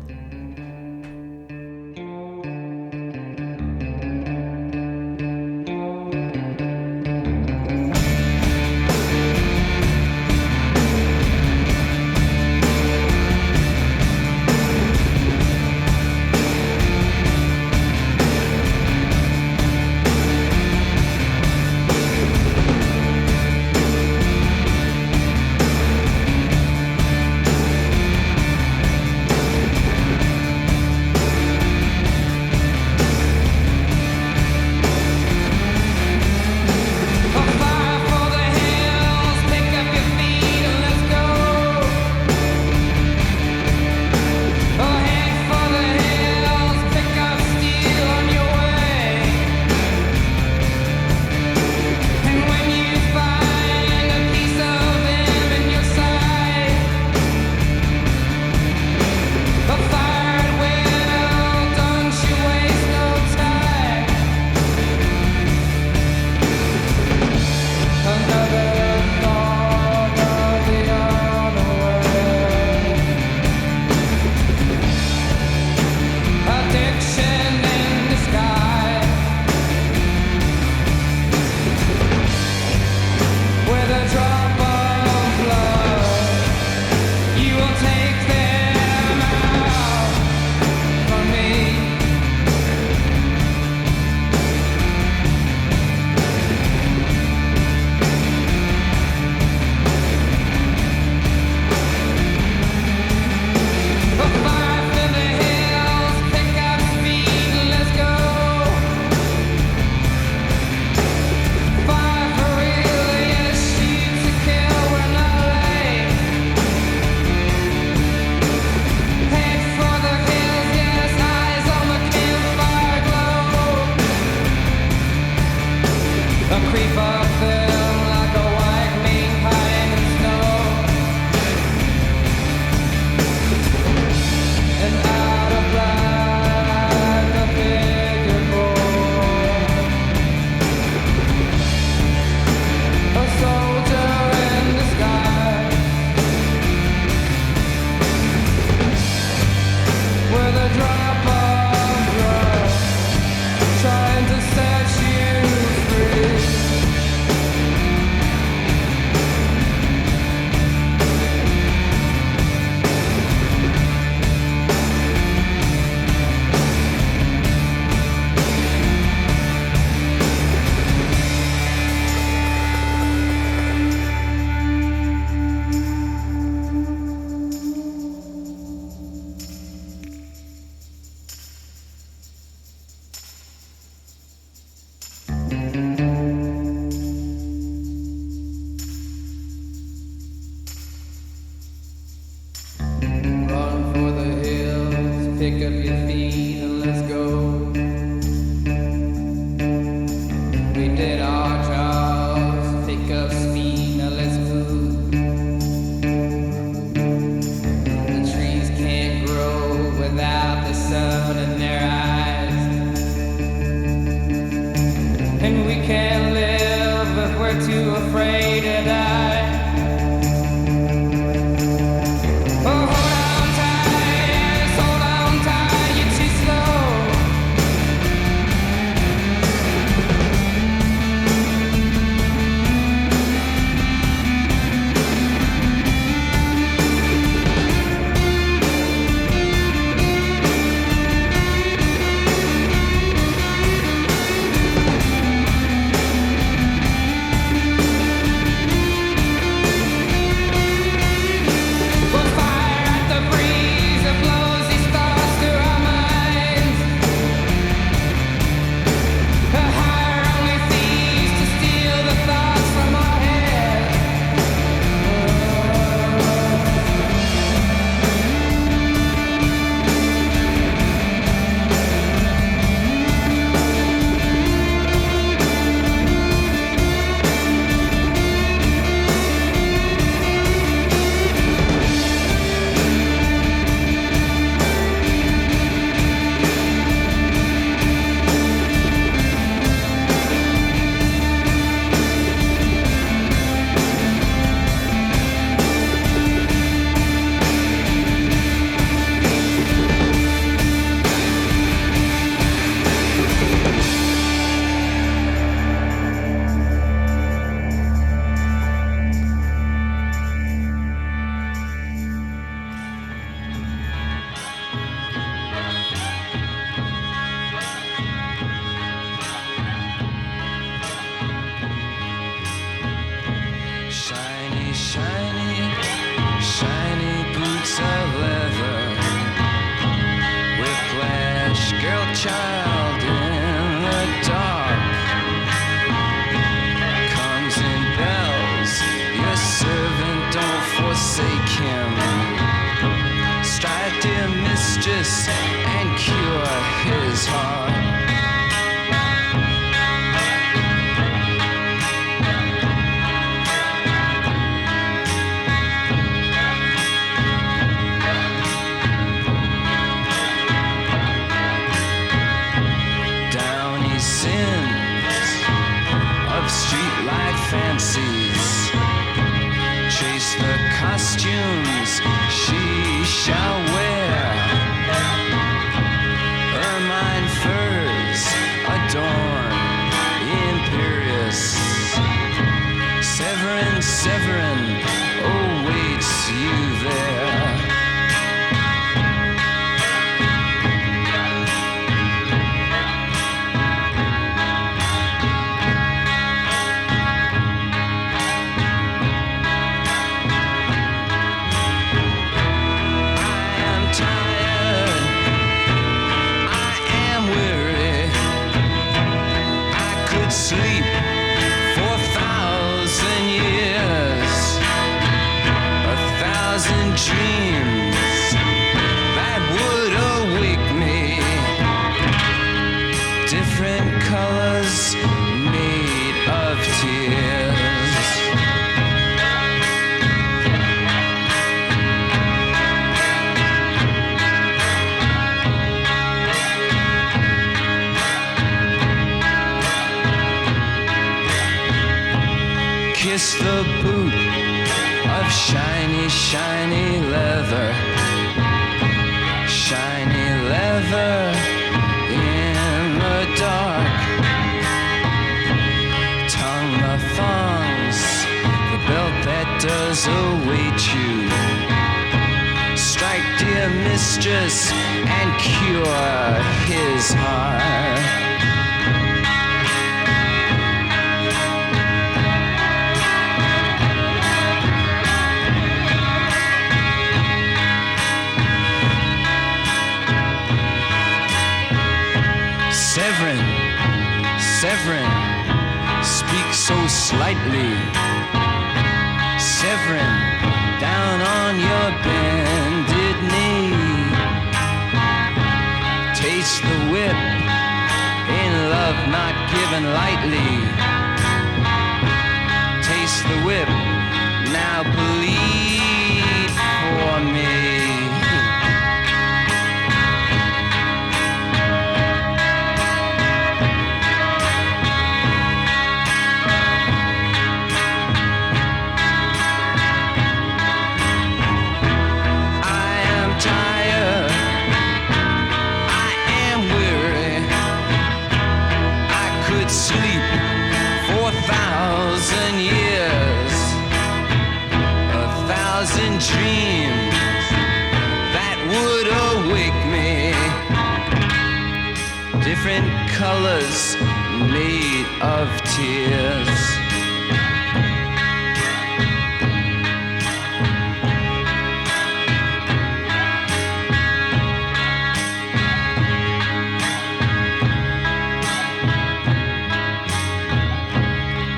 mistress and cure his heart. Down he sins of street life fancies, chase the costumes she shall wear. Ermine furs adorn imperious. Severin, Severin awaits you there. Sleep for 1,000 years, 1,000 dreams that would awake me. Different colors made of tears. Kiss the boot of shiny, shiny leather. Shiny leather in the dark. Tongue the thongs, the belt that does await you. Strike, dear mistress, and cure his heart. Severin, Severin, speak so slightly. Severin, down on your bended knee. Taste the whip, in love not given lightly. Taste the whip, now bleed for me. Sleep for 1,000 years, 1,000 dreams that would awake me. Different colors made of tears.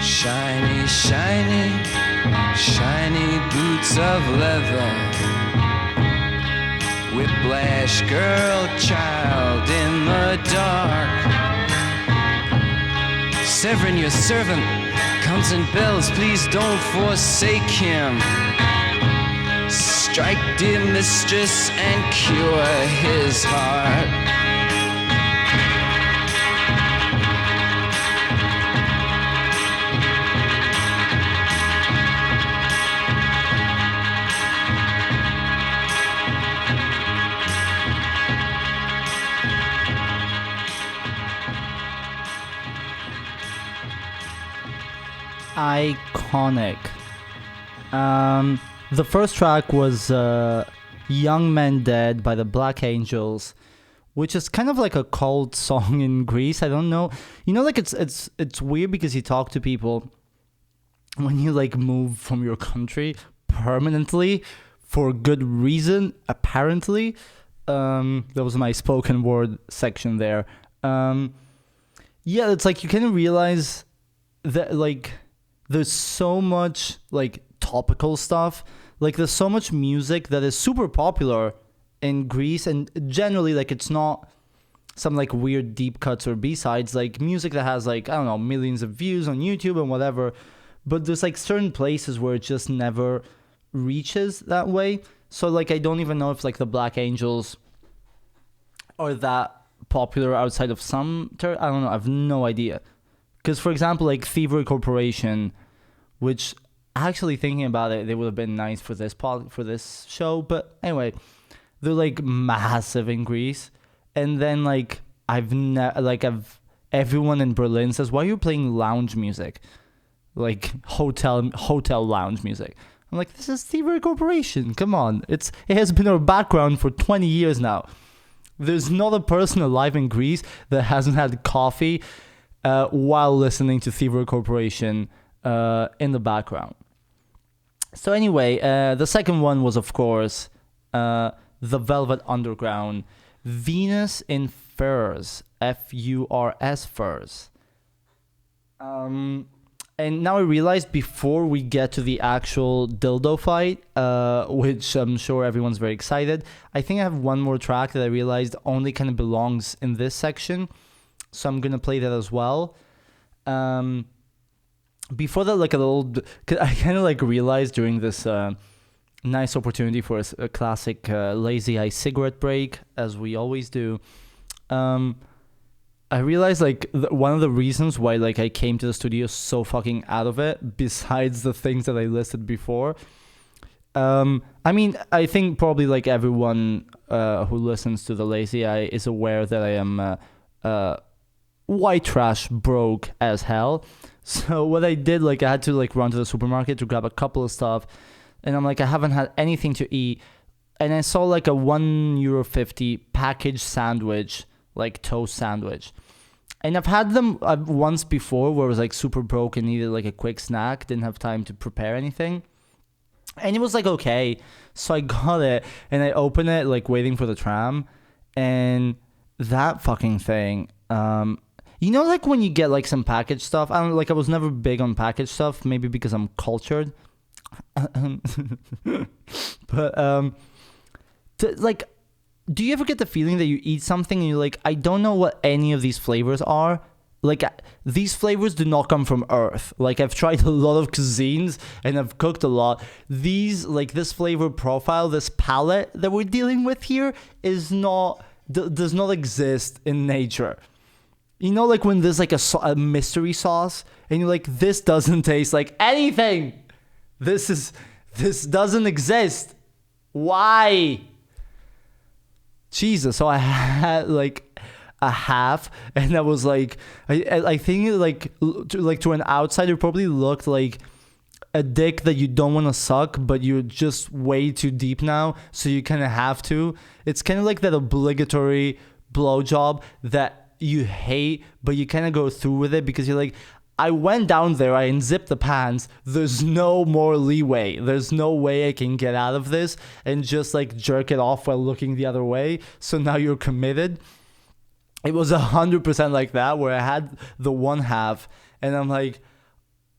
Shiny, shiny, shiny boots of leather. Whiplash girl, child in the dark. Severin, your servant, comes and bells. Please don't forsake him. Strike, dear mistress, and cure his heart. Iconic. The first track was Young Men Dead by the Black Angels, which is kind of like a cult song in Greece. I don't know. You know, like it's weird because you talk to people when you like move from your country permanently for good reason, apparently. That was my spoken word section there. Yeah, it's like you kind of realize that like there's so much like topical stuff. Like there's so much music that is super popular in Greece, and generally like it's not some like weird deep cuts or B-sides, like music that has like, I don't know, millions of views on YouTube and whatever, but there's like certain places where it just never reaches that way. So like I don't even know if like the Black Angels are that popular outside of some I don't know, I have no idea. Because for example, like Thievery Corporation, which actually thinking about it, they would have been nice for this show, but anyway, they're like massive in Greece. And then like everyone in Berlin says, why are you playing lounge music, like hotel lounge music? I'm like, this is Thievery Corporation, come on, it has been our background for 20 years now. There's not a person alive in Greece that hasn't had coffee while listening to Thievery Corporation in the background. So anyway, the second one was, of course, the Velvet Underground, Venus in Furs, F-U-R-S, Furs. And now I realized before we get to the actual dildo fight, which I'm sure everyone's very excited, I think I have one more track that I realized only kind of belongs in this section. So I'm going to play that as well. Before that, like I kind of like realized during this nice opportunity for a classic lazy eye cigarette break, as we always do, I realized like one of the reasons why like I came to the studio so fucking out of it, besides the things that I listed before, I mean, I think probably like everyone who listens to the Lazy Eye is aware that I am white trash broke as hell. So what I did, like I had to like run to the supermarket to grab a couple of stuff, and I'm like, I haven't had anything to eat, and I saw like a €1.50 packaged sandwich, like toast sandwich. And I've had them once before where I was like super broke and needed like a quick snack, didn't have time to prepare anything. And it was like, okay. So I got it and I opened it like waiting for the tram, and that fucking thing, you know, like when you get like some packaged stuff, I was never big on packaged stuff, maybe because I'm cultured. But do you ever get the feeling that you eat something and you're like, I don't know what any of these flavors are? Like, these flavors do not come from Earth. Like, I've tried a lot of cuisines and I've cooked a lot. These, like, this flavor profile, this palette that we're dealing with here does not exist in nature. You know, like when there's like a mystery sauce and you're like, this doesn't taste like anything. This doesn't exist. Why? Jesus. So I had like a half, and I was like, I think like to an outsider it probably looked like a dick that you don't want to suck, but you're just way too deep now, so you kind of have to. It's kind of like that obligatory blowjob that you hate, but you kind of go through with it because you're like, I went down there, I unzipped the pants, there's no more leeway. There's no way I can get out of this and just like jerk it off while looking the other way. So now you're committed. It was 100% like that, where I had the one half and I'm like,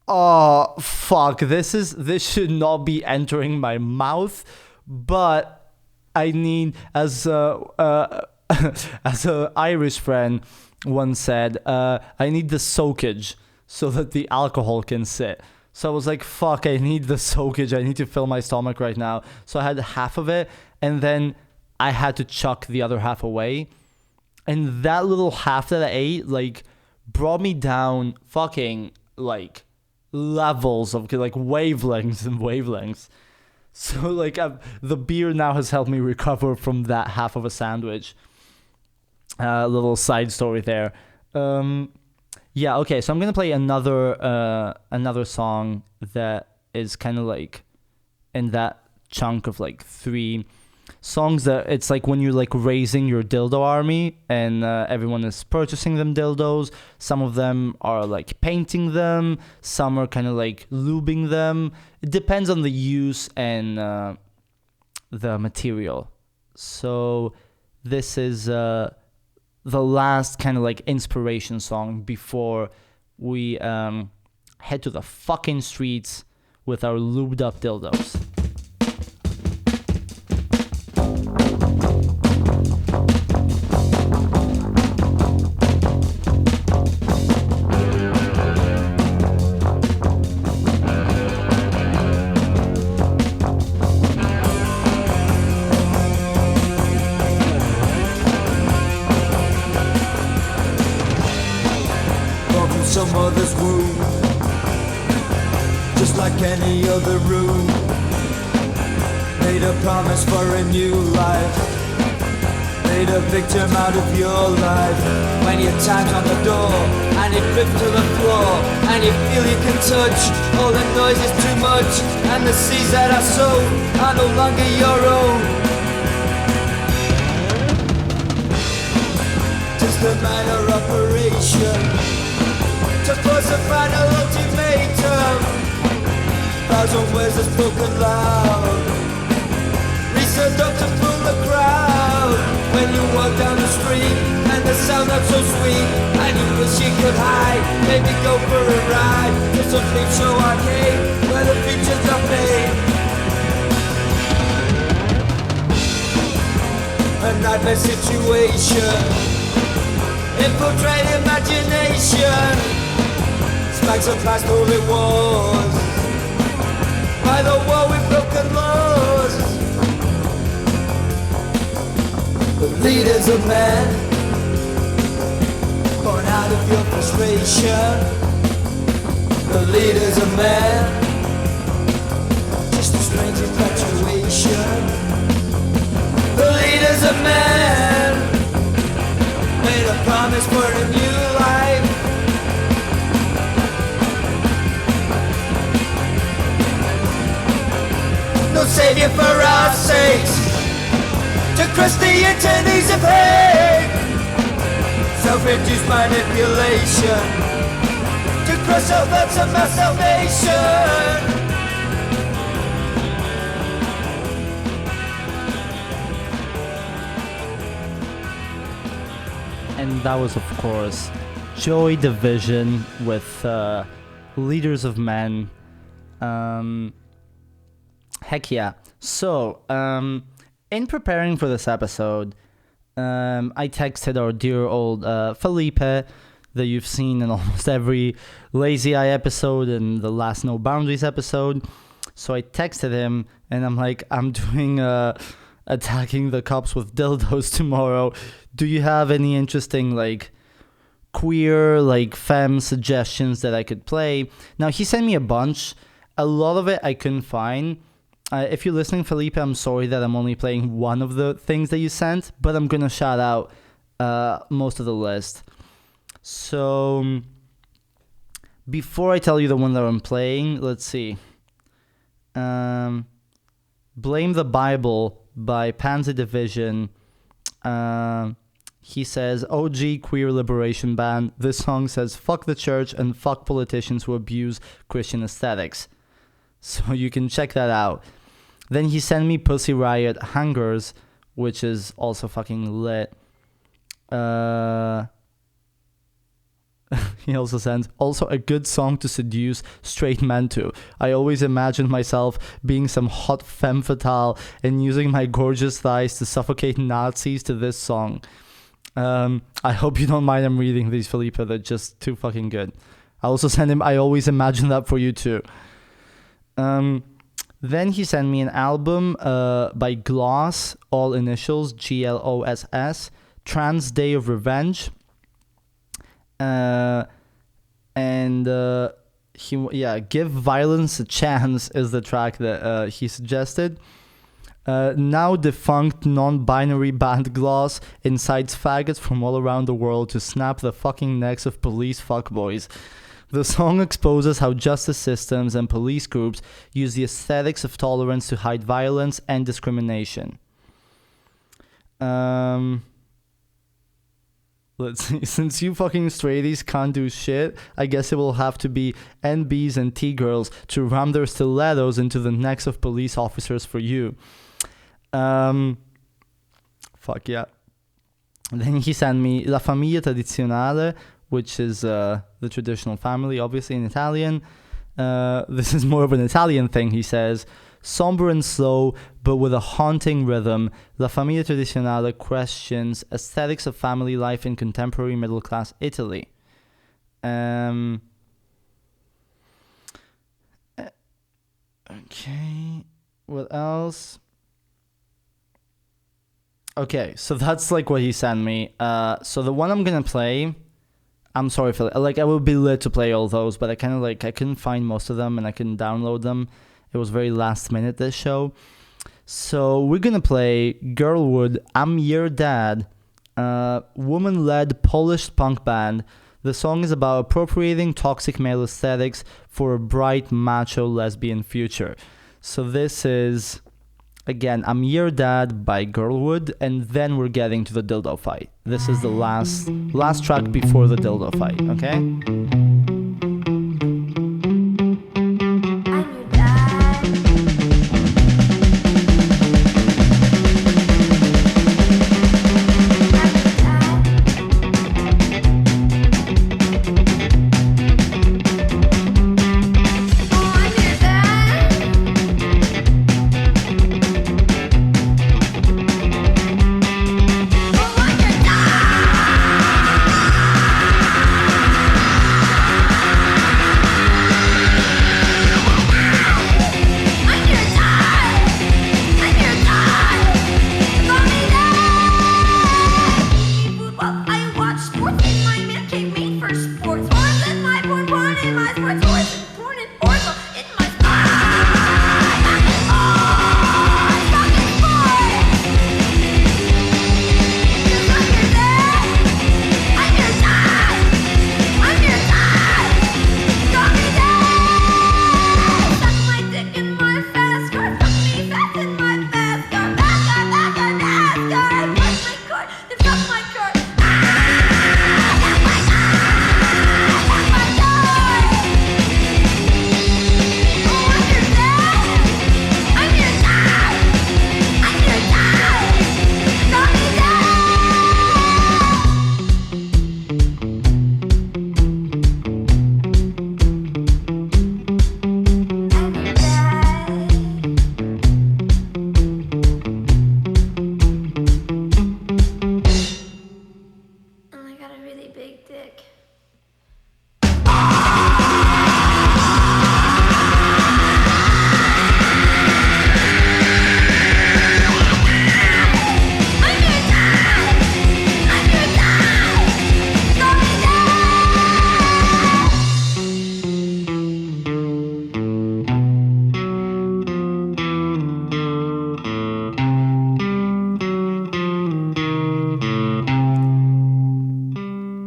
oh fuck, this should not be entering my mouth, but I need, as as an Irish friend once said, I need the soakage so that the alcohol can sit. So I was like, fuck, I need the soakage. I need to fill my stomach right now. So I had half of it, and then I had to chuck the other half away. And that little half that I ate, like, brought me down fucking, like, levels of, like, wavelengths and wavelengths. So, like, the beer now has helped me recover from that half of a sandwich. Little side story there. Yeah, okay, so I'm gonna play another song that is kind of like in that chunk of like 3 songs that it's like when you're like raising your dildo army and everyone is purchasing them dildos. Some of them are like painting them, some are kind of like lubing them. It depends on the use and the material. So this is the last kind of like inspiration song before we head to the fucking streets with our lubed up dildos. mother's womb, just like any other room. Made a promise for a new life, made a victim out of your life. When your time's on the door and it grips to the floor and you feel you can touch, all the noise is too much and the seeds that are sown are no longer your own. Just a minor operation to force a final ultimatum. 1,000 words are spoken loud, reasoned up to fool the crowd. When you walk down the street and the sound not so sweet, and you wish you could hide, maybe go for a ride to some peep show arcade where the future's not made. A nightmare situation, infiltrate imagination, smacks of past all it was. By the war with broken laws, the leaders of men, born out of your frustration. The leaders of men, just a strange infatuation. The leaders of men made a promise for a new life. No savior for our sakes, to cross the eternities of hate. Self-induced manipulation, to cross over to my salvation. And that was, of course, Joy Division with Leaders of Men. Heck yeah. So, in preparing for this episode, I texted our dear old Felipe that you've seen in almost every Lazy Eye episode and the last No Boundaries episode. So I texted him and I'm like, I'm doing Attacking the Cops with Dildos tomorrow. Do you have any interesting like queer like femme suggestions that I could play? Now he sent me a bunch. A lot of it I couldn't find. If you're listening, Felipe, I'm sorry that I'm only playing one of the things that you sent, but I'm gonna shout out most of the list. So before I tell you the one that I'm playing, let's see. Blame the Bible by Panzer Division. He says, OG queer liberation band. This song says fuck the church and fuck politicians who abuse Christian aesthetics. So you can check that out. Then he sent me Pussy Riot Hangers, which is also fucking lit. He also sends, also a good song to seduce straight men to. I always imagined myself being some hot femme fatale and using my gorgeous thighs to suffocate Nazis to this song. I hope you don't mind I'm reading these, Felipe. They're just too fucking good. I also sent him, I always imagine that for you too. Then he sent me an album by Gloss, all initials, GLOSS, Trans Day of Revenge. Give Violence a Chance is the track that he suggested. Now defunct non-binary band Gloss incites faggots from all around the world to snap the fucking necks of police fuckboys. The song exposes how justice systems and police groups use the aesthetics of tolerance to hide violence and discrimination. Let's see. Since you fucking straighties can't do shit, I guess it will have to be NBs and T-girls to ram their stilettos into the necks of police officers for you. Fuck yeah. Then he sent me La Famiglia Tradizionale, which is the traditional family, obviously in Italian. This is more of an Italian thing, he says. Somber and slow, but with a haunting rhythm, La Famiglia Tradizionale questions aesthetics of family life in contemporary middle-class Italy. Okay, what else? Okay, so that's like what he sent me. So the one I'm gonna play, I'm sorry for like I would be lit to play all those, but I kind of like I couldn't find most of them and I couldn't download them. It was very last minute this show. So we're gonna play Girlwood, I'm Your Dad, woman-led Polish punk band. The song is about appropriating toxic male aesthetics for a bright macho lesbian future. So this is, again, I'm Your Dad by Girlwood, and then we're getting to the dildo fight. This is the last track before the dildo fight, okay?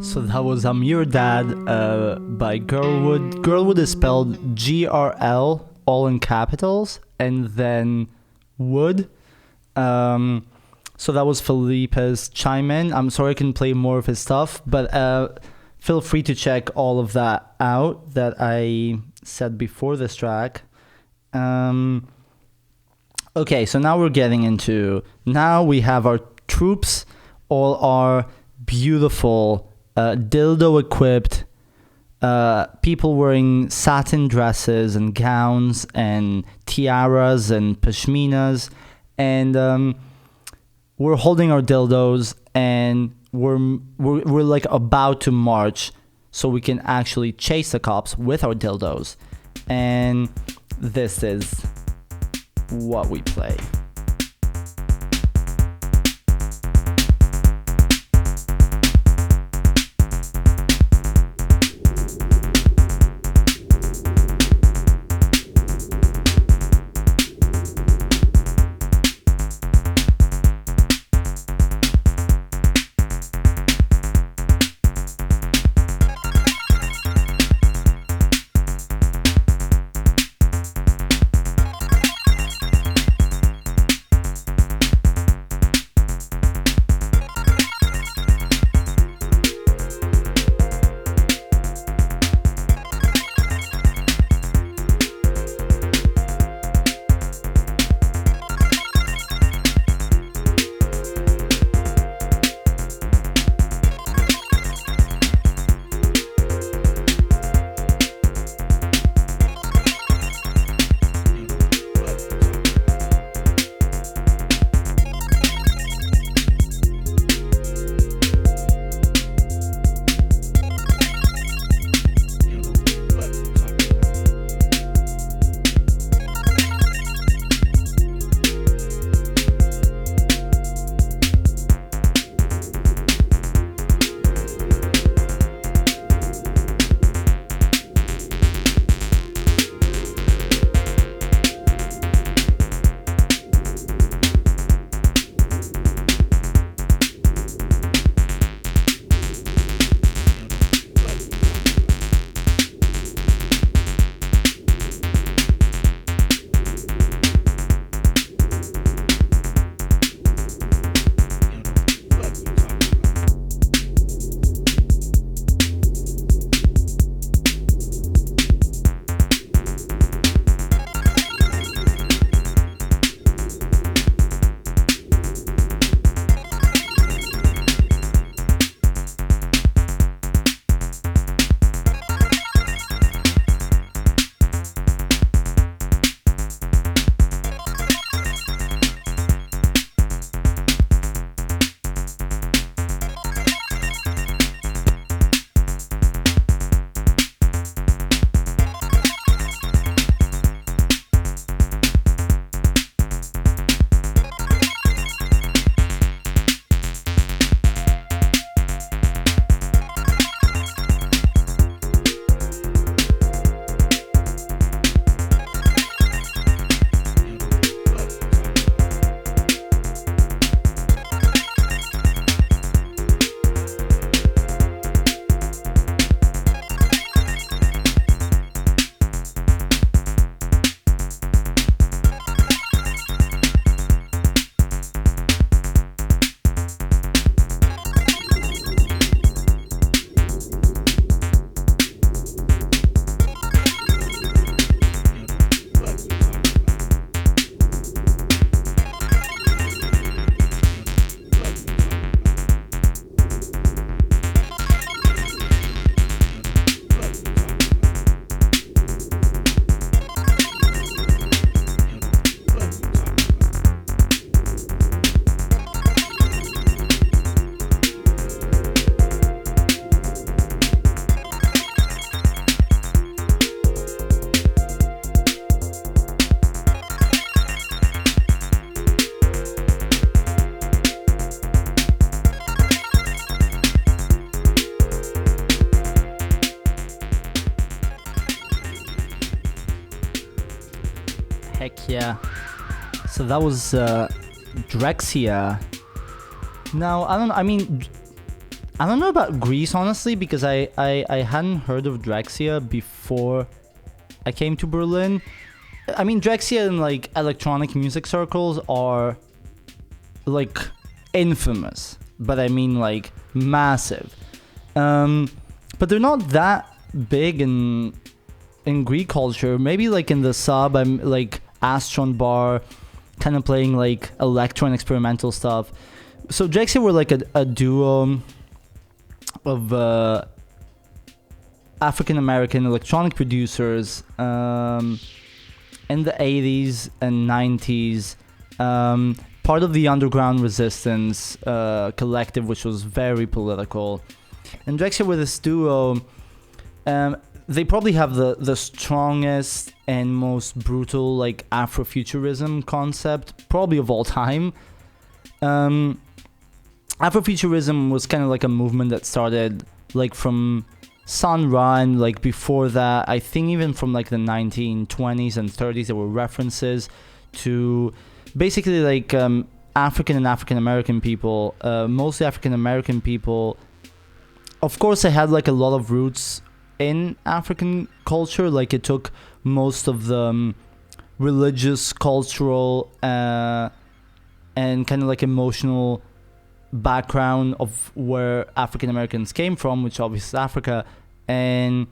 So that was I'm Your Dad by Girlwood. Girlwood is spelled GRL, all in capitals, and then Wood. So that was Felipe's chime in. I'm sorry I couldn't play more of his stuff, but feel free to check all of that out that I said before this track. Okay, so now we're getting into... Now we have our troops, all our beautiful... dildo-equipped people wearing satin dresses and gowns and tiaras and pashminas, and we're holding our dildos and we're like about to march so we can actually chase the cops with our dildos. And this is what we play. Yeah. So that was Drexia. Now, I don't know about Greece, honestly, because I hadn't heard of Drexia before I came to Berlin. I mean, Drexia in like electronic music circles are like infamous, but I mean like massive. But they're not that big in Greek culture. Maybe like in the sub, I'm like Astron Bar, kind of playing like electro and experimental stuff. So Drexia were like a duo of African American electronic producers in the 80s and 90s. Part of the underground resistance collective, which was very political. And Drexia were this duo. They probably have the strongest and most brutal like Afrofuturism concept probably of all time. Afrofuturism was kind of like a movement that started like from Sun Ra, and like before that, I think even from like the 1920s and 30s, there were references to basically like African and African American people, mostly African American people. Of course, they had like a lot of roots in African culture. Like it took most of the religious, cultural, and kind of like emotional background of where African Americans came from, which obviously is Africa. And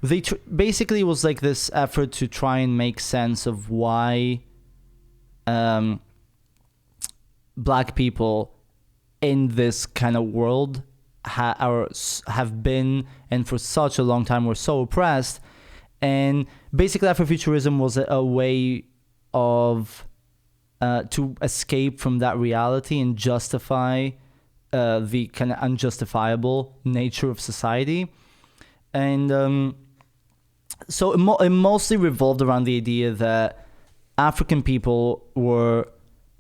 they basically was like this effort to try and make sense of why black people in this kind of world have been, and for such a long time were so oppressed. And basically Afrofuturism was a way of to escape from that reality and justify the kind of unjustifiable nature of society. And so it mostly revolved around the idea that African people were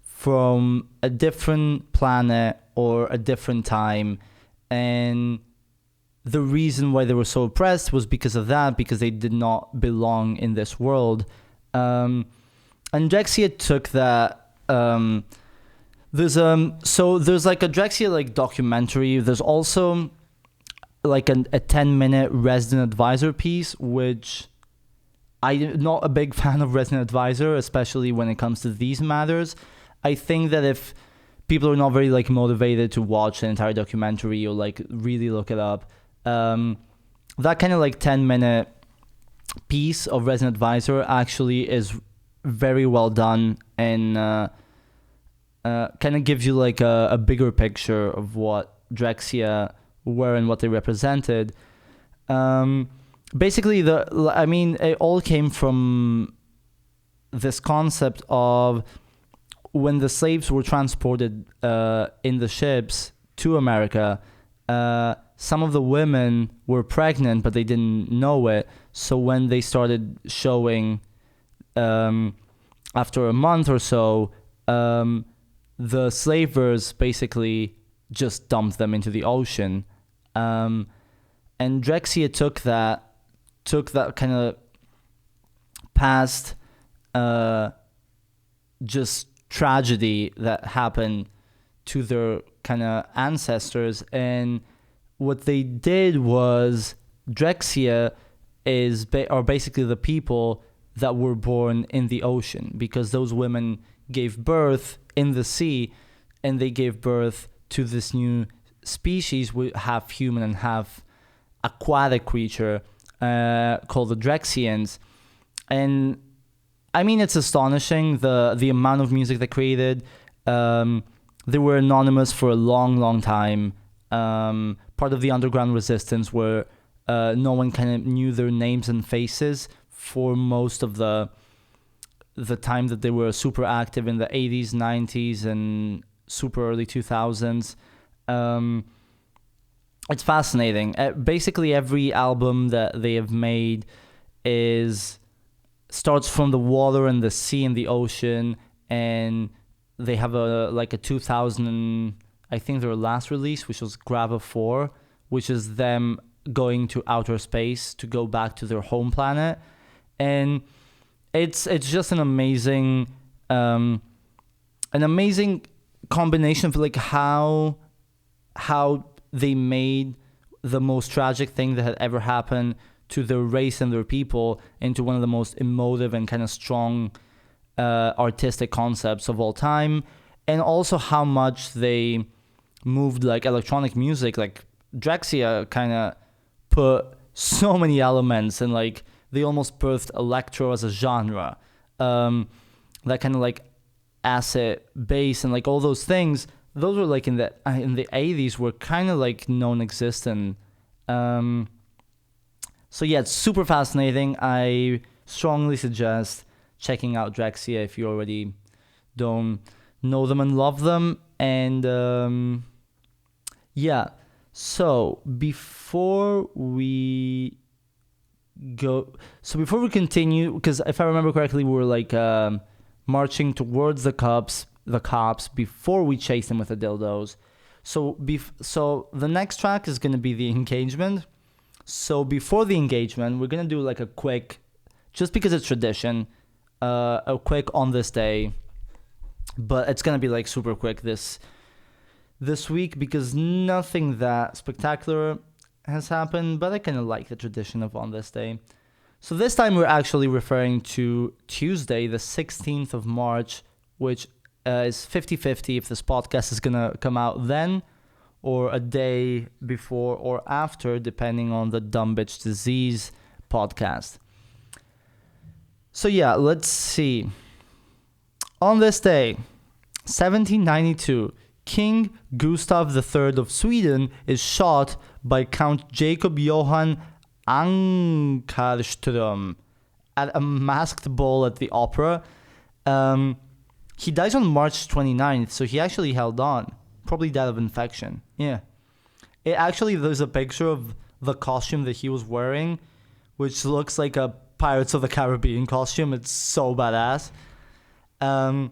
from a different planet or a different time, and the reason why they were so oppressed was because of that, because they did not belong in this world. And Drexia took that. There's like a Drexia like documentary. There's also like a 10-minute Resident Advisor piece, which I'm not a big fan of Resident Advisor, especially when it comes to these matters. I think that if people are not very like motivated to watch an entire documentary or like really look it up, that kind of like 10-minute piece of Resident Advisor actually is very well done, and kind of gives you like a bigger picture of what Drexia were and what they represented. Basically, it all came from this concept of when the slaves were transported in the ships to America, some of the women were pregnant, but they didn't know it. So when they started showing, after a month or so, the slavers basically just dumped them into the ocean. And Drexia took that kind of past just tragedy that happened to their kind of ancestors, and what they did was Drexia are basically the people that were born in the ocean, because those women gave birth in the sea, and they gave birth to this new species, half human and half aquatic creature, called the Drexians. And I mean, it's astonishing the amount of music they created. They were anonymous for a long time. Part of the underground resistance where no one kind of knew their names and faces for most of the time that they were super active in the 80s, 90s, and super early 2000s. It's fascinating. Basically, every album that they have made starts from the water and the sea and the ocean, and they have a 2000, I think their last release, which was Grava 4, which is them going to outer space to go back to their home planet. And it's just an amazing combination of like how they made the most tragic thing that had ever happened to their race and their people into one of the most emotive and kind of strong artistic concepts of all time, and also how much they moved like electronic music. Like Drexciya kind of put so many elements, and like they almost birthed electro as a genre, that kind of like acid bass and like all those things. Those were like in the 80s were kind of like non-existent. So yeah, it's super fascinating. I strongly suggest checking out Drexciya if you already don't know them and love them. And yeah, so before we continue, because if I remember correctly, we were like marching towards the cops before we chased them with the dildos. So the next track is going to be the engagement. So before the engagement, we're going to do like a quick, just because it's tradition, a quick on this day. But it's going to be like super quick this week because nothing that spectacular has happened, but I kind of like the tradition of on this day. So this time we're actually referring to Tuesday, the 16th of March, which is 50-50 if this podcast is going to come out then or a day before or after, depending on the Dumb Bitch Disease podcast. So yeah, let's see. On this day, 1792, King Gustav III of Sweden is shot by Count Jacob Johann Ankarström at a masked ball at the opera. He dies on March 29th, so he actually held on. Probably died of infection. Yeah. There's a picture of the costume that he was wearing, which looks like a Pirates of the Caribbean costume. It's so badass. Now,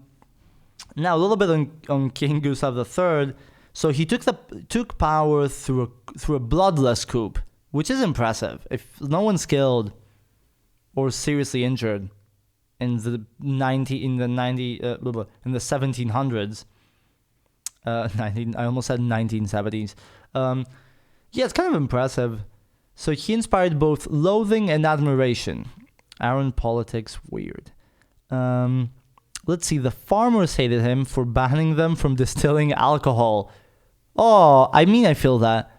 a little bit on King Gustav III. So he took power through a bloodless coup, which is impressive. If no one's killed or seriously injured in the 1700s, I almost said 1970s. Yeah, it's kind of impressive. So he inspired both loathing and admiration. Aaron politics weird. Let's see. The farmers hated him for banning them from distilling alcohol. Oh, I mean, I feel that.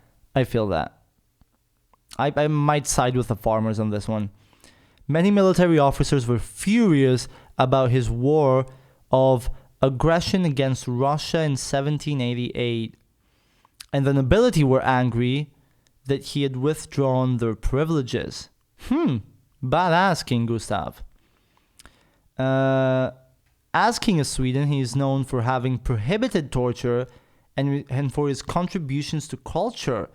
I might side with the farmers on this one. Many military officers were furious about his war of aggression against Russia in 1788. And the nobility were angry that he had withdrawn their privileges. Badass King Gustav. As King of Sweden, he is known for having prohibited torture and for his contributions to culture.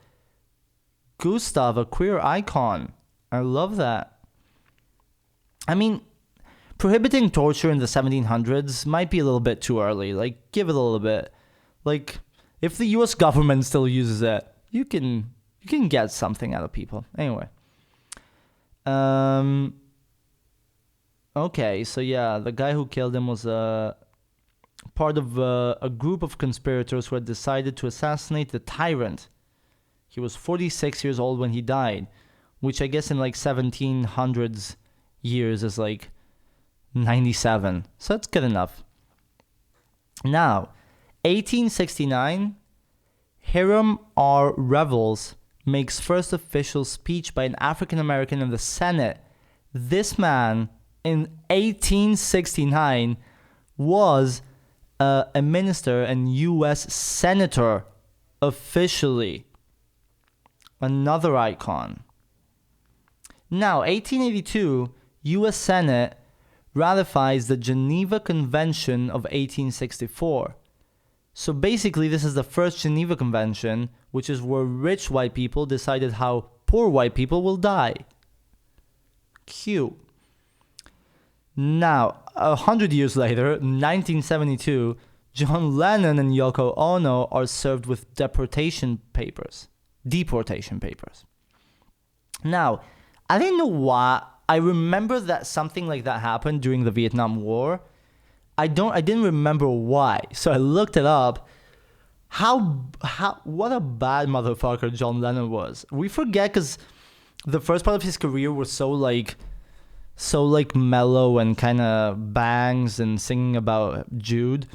Gustav, a queer icon. I love that. I mean, prohibiting torture in the 1700s might be a little bit too early. Like, give it a little bit. Like, if the US government still uses it, you can get something out of people. Anyway. Okay, so yeah, the guy who killed him was part of a group of conspirators who had decided to assassinate the tyrant. He was 46 years old when he died, which I guess in like 1700s years is like 97. So that's good enough. Now, 1869, Hiram R. Revels makes first official speech by an African American in the Senate. This man, in 1869, was a minister and U.S. senator officially. Another icon. Now, 1882, U.S. Senate ratifies the Geneva Convention of 1864. So basically, this is the first Geneva Convention, which is where rich white people decided how poor white people will die. Cute. Now, 100 years later, 1972, John Lennon and Yoko Ono are served with deportation papers. Now, I didn't know I remember that something like that happened during the Vietnam War. I didn't remember why, so I looked it up. What a bad motherfucker John Lennon was. We forget because the first part of his career was so mellow and kind of bangs and singing about Jude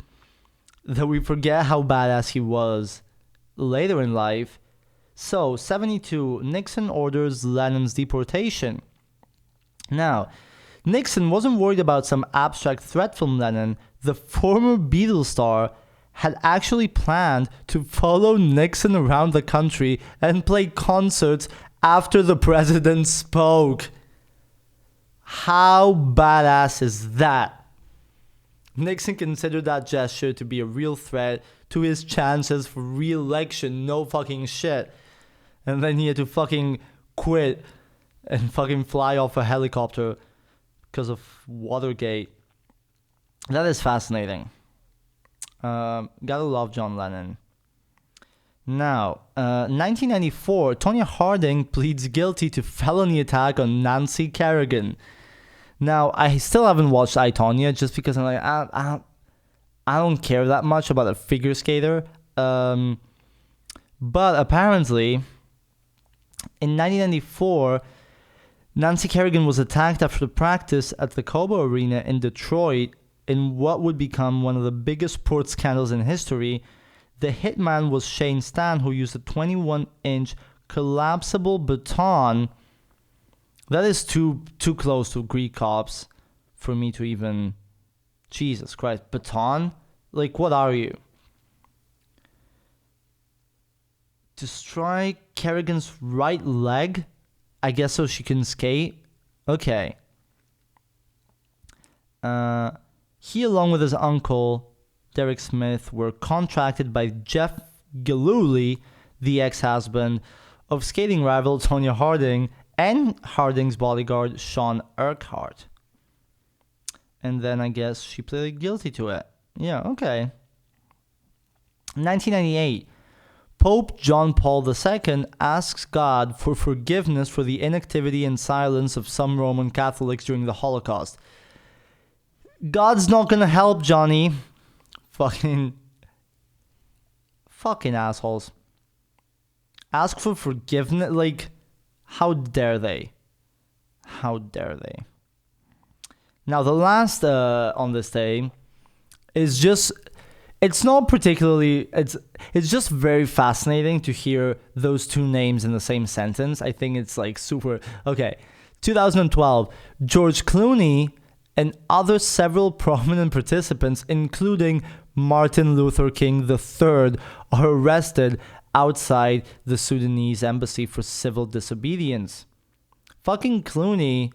that we forget how badass he was later in life. So, 72, Nixon orders Lennon's deportation. Now, Nixon wasn't worried about some abstract threat from Lennon. The former Beatles star had actually planned to follow Nixon around the country and play concerts after the president spoke. How badass is that? Nixon considered that gesture to be a real threat to his chances for re-election. No fucking shit. And then he had to fucking quit and fucking fly off a helicopter because of Watergate. That is fascinating. Gotta love John Lennon. Now, 1994, Tonya Harding pleads guilty to felony attack on Nancy Kerrigan. Now, I still haven't watched I, Tonya just because I'm like, I don't care that much about a figure skater. But apparently, in 1994, Nancy Kerrigan was attacked after practice at the Cobo Arena in Detroit in what would become one of the biggest sports scandals in history. The hitman was Shane Stan, who used a 21-inch collapsible baton. That is too close to Greek cops for me to even... Jesus Christ, baton? Like, what are you? To strike Kerrigan's right leg? I guess so she can skate? Okay. He, along with his uncle, Derek Smith, were contracted by Jeff Gillooly, the ex-husband of skating rival Tonya Harding, and Harding's bodyguard Sean Urquhart. And then I guess she pleaded guilty to it. Yeah, okay. 1998. Pope John Paul II asks God for forgiveness for the inactivity and silence of some Roman Catholics during the Holocaust. God's not gonna help, Johnny. Fucking assholes. Ask for forgiveness? Like, how dare they? How dare they? Now, the last on this day is just... It's not particularly... It's just very fascinating to hear those two names in the same sentence. I think it's like super... Okay. 2012. George Clooney and other several prominent participants, including Martin Luther King III, are arrested outside the Sudanese embassy for civil disobedience. Fucking Clooney.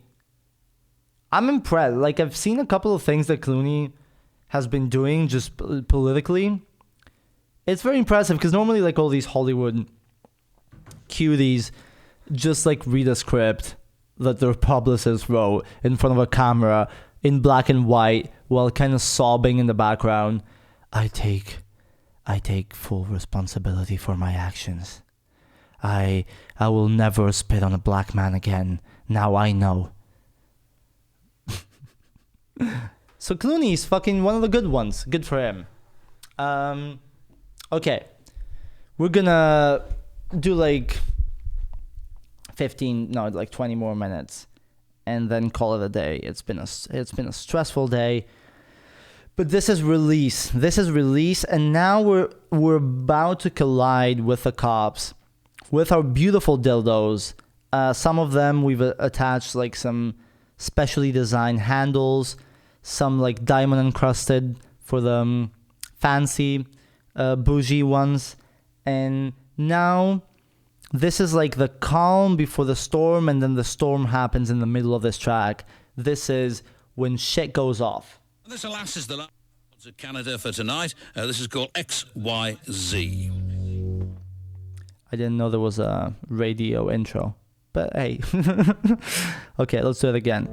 I'm impressed. Like, I've seen a couple of things that Clooney has been doing just politically. It's very impressive because normally, like, all these Hollywood cuties just, like, read a script that their publicist wrote in front of a camera in black and white while kind of sobbing in the background. I take full responsibility for my actions. I will never spit on a black man again. Now I know. So Clooney is fucking one of the good ones. Good for him. Okay. We're gonna do like 20 more minutes and then call it a day. It's been a stressful day. But this is release. And now we're about to collide with the cops with our beautiful dildos. Some of them we've attached like some specially designed handles, some like diamond encrusted for the fancy bougie ones. And now this is like the calm before the storm, and then the storm happens in the middle of this track. This is when shit goes off. This, alas, is the last of Canada for tonight. This is called XYZ. I didn't know there was a radio intro, but hey. Okay, let's do it again.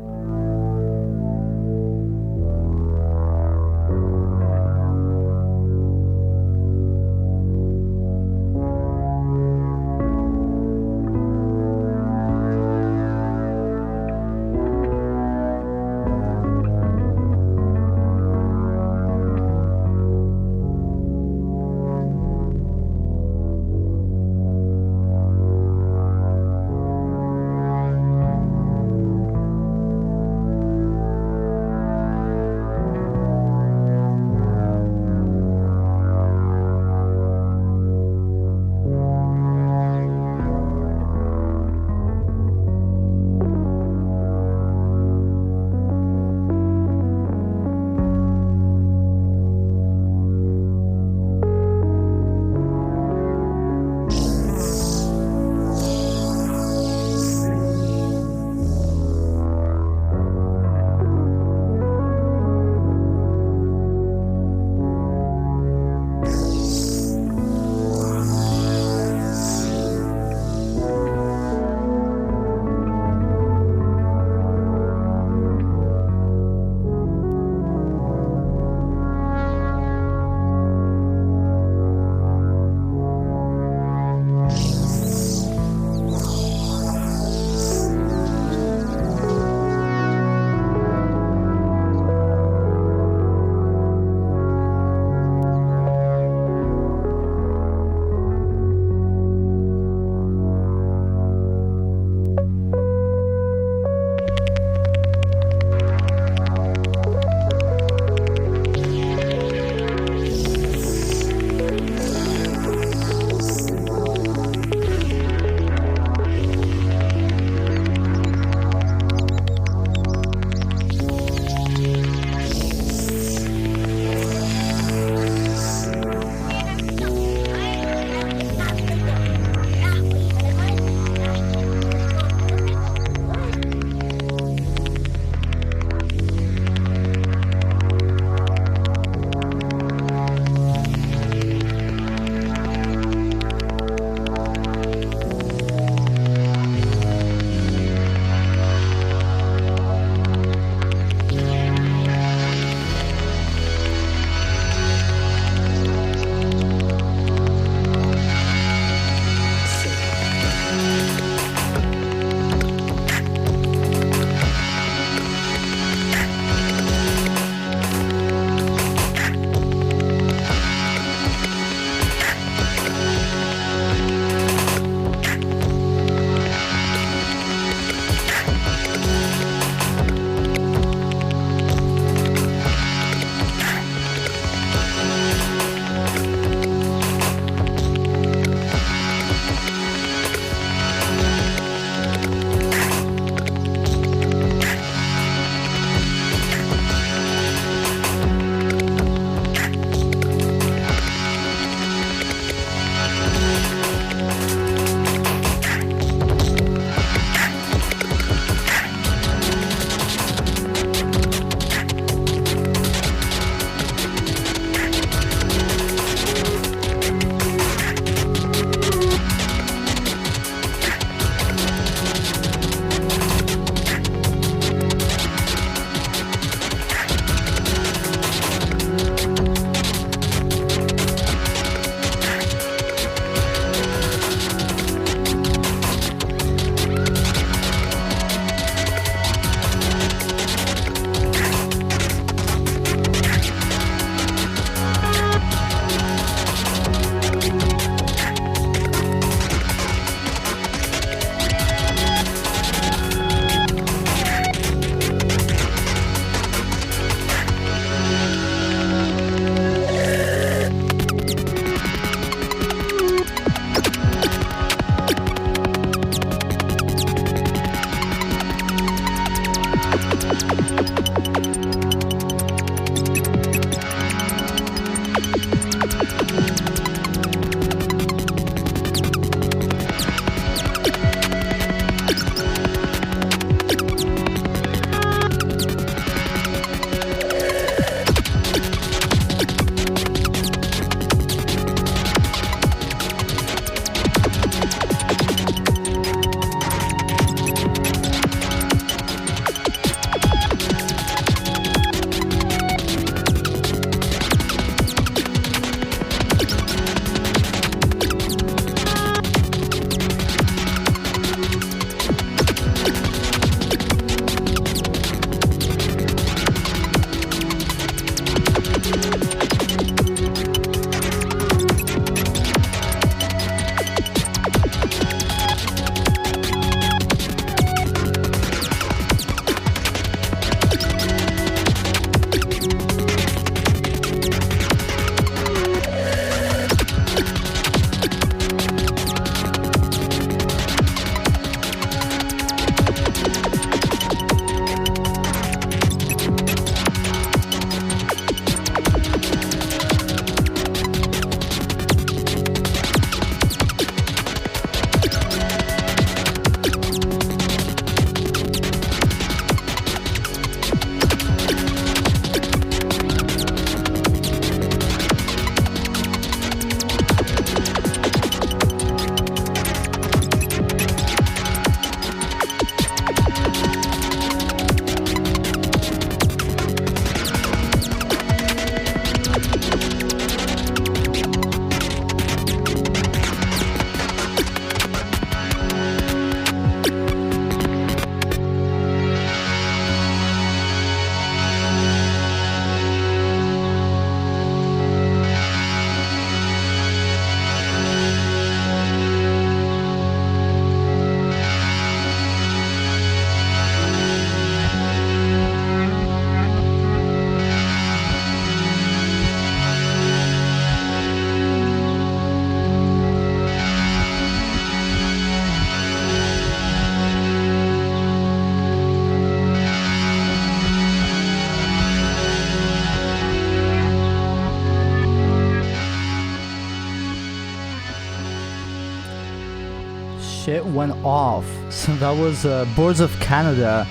Shit went off. So that was Boards of Canada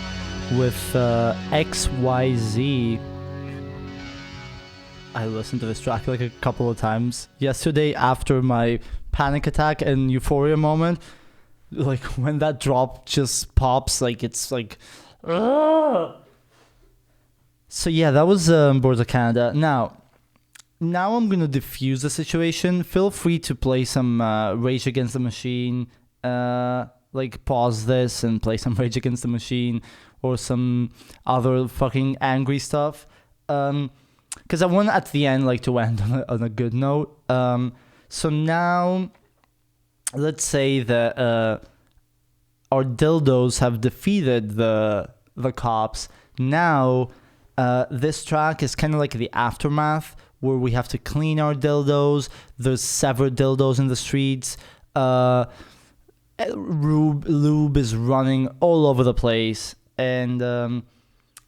with XYZ. I listened to this track like a couple of times yesterday after my panic attack and euphoria moment. Like when that drop just pops, like it's like... Ugh! So yeah, that was Boards of Canada. Now I'm gonna diffuse the situation. Feel free to play some Rage Against the Machine. Like pause this and play some Rage Against the Machine or some other fucking angry stuff. Because I want at the end like to end on a good note. So now, let's say that our dildos have defeated the cops. Now, this track is kind of like the aftermath, where we have to clean our dildos. There's severed dildos in the streets. Lube is running all over the place. And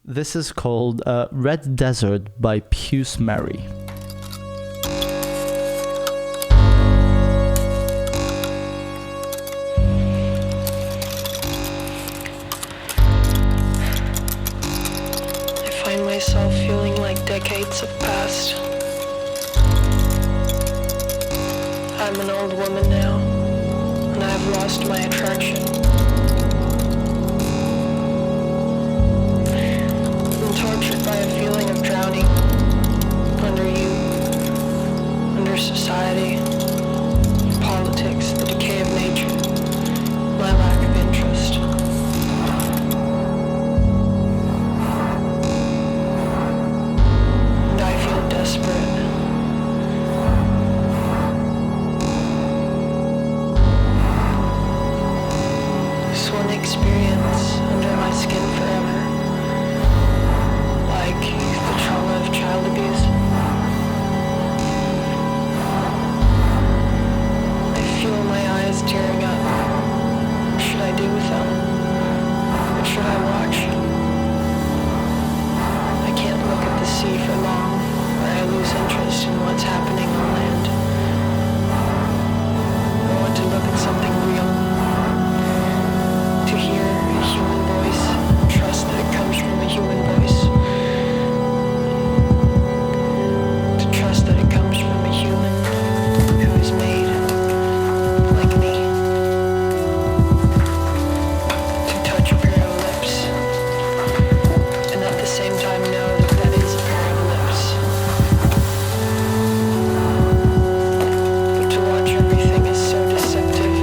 this is called Red Desert by Puce Mary. I find myself feeling like decades have passed. I'm an old woman now, and I've lost my attraction. I'm tortured by a feeling of drowning under you, under society, politics, the decay of nature, my lack of interest. And I feel desperate. This one experience under my skin forever, like the trauma of child abuse. I feel my eyes tearing up. What should I do with them? What should I watch? I can't look at the sea for long, or I lose interest in what's happening on land. I want to look at something real. To hear a human voice, trust that it comes from a human voice. To trust that it comes from a human who is made like me. To touch a pair of lips, and at the same time know that that is a pair of lips. But to watch everything is so deceptive.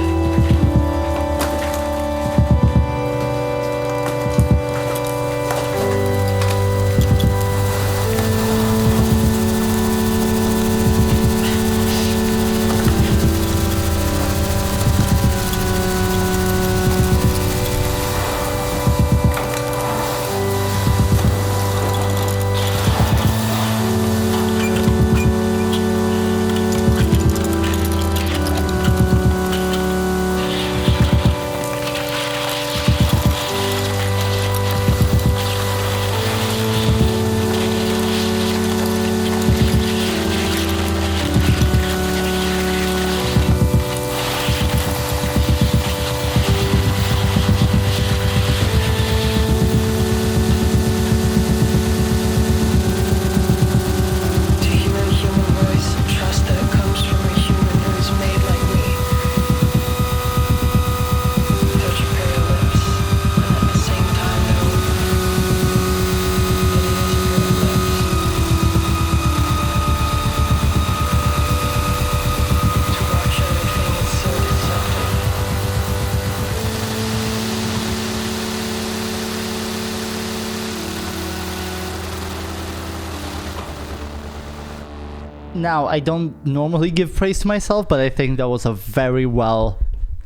Now, I don't normally give praise to myself, but I think that was a very well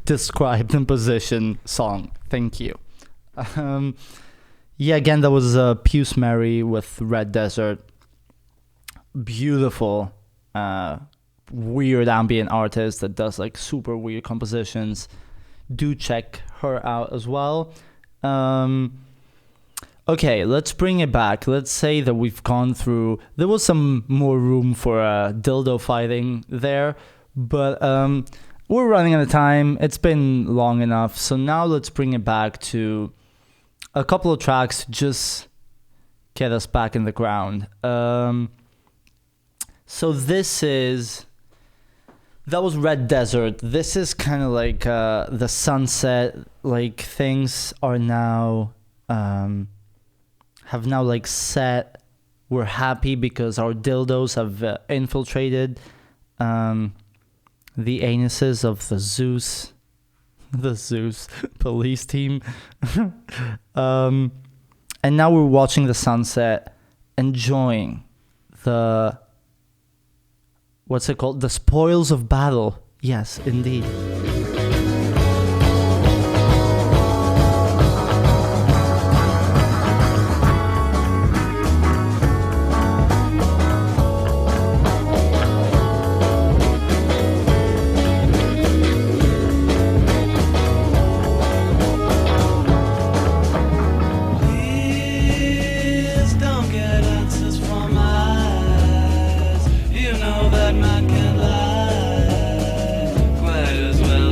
described and positioned song. Thank you. Yeah, again, that was Puce Mary with Red Desert. Beautiful, weird ambient artist that does like super weird compositions. Do check her out as well. Okay, let's bring it back. Let's say that we've gone through... There was some more room for dildo fighting there, but we're running out of time. It's been long enough. So now let's bring it back to a couple of tracks to just get us back in the ground. So that was Red Desert. This is kind of like the sunset. Like things are now, have now like set. We're happy because our dildos have infiltrated the anuses of the Zeus police team. And now we're watching the sunset, enjoying the, what's it called? The spoils of battle. Yes, indeed. Might as well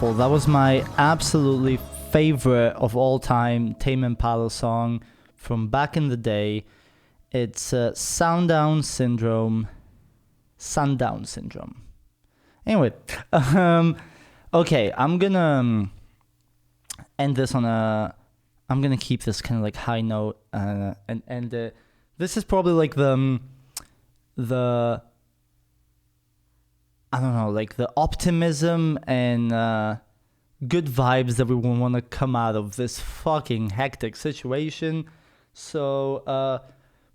beautiful. That was my absolutely favorite of all time Tame Impala song from back in the day. It's Sundown Syndrome. Anyway, okay, I'm gonna end this on a... I'm gonna keep this kind of like high note and end it. This is probably like the I don't know, like the optimism and good vibes that we want to come out of this fucking hectic situation. So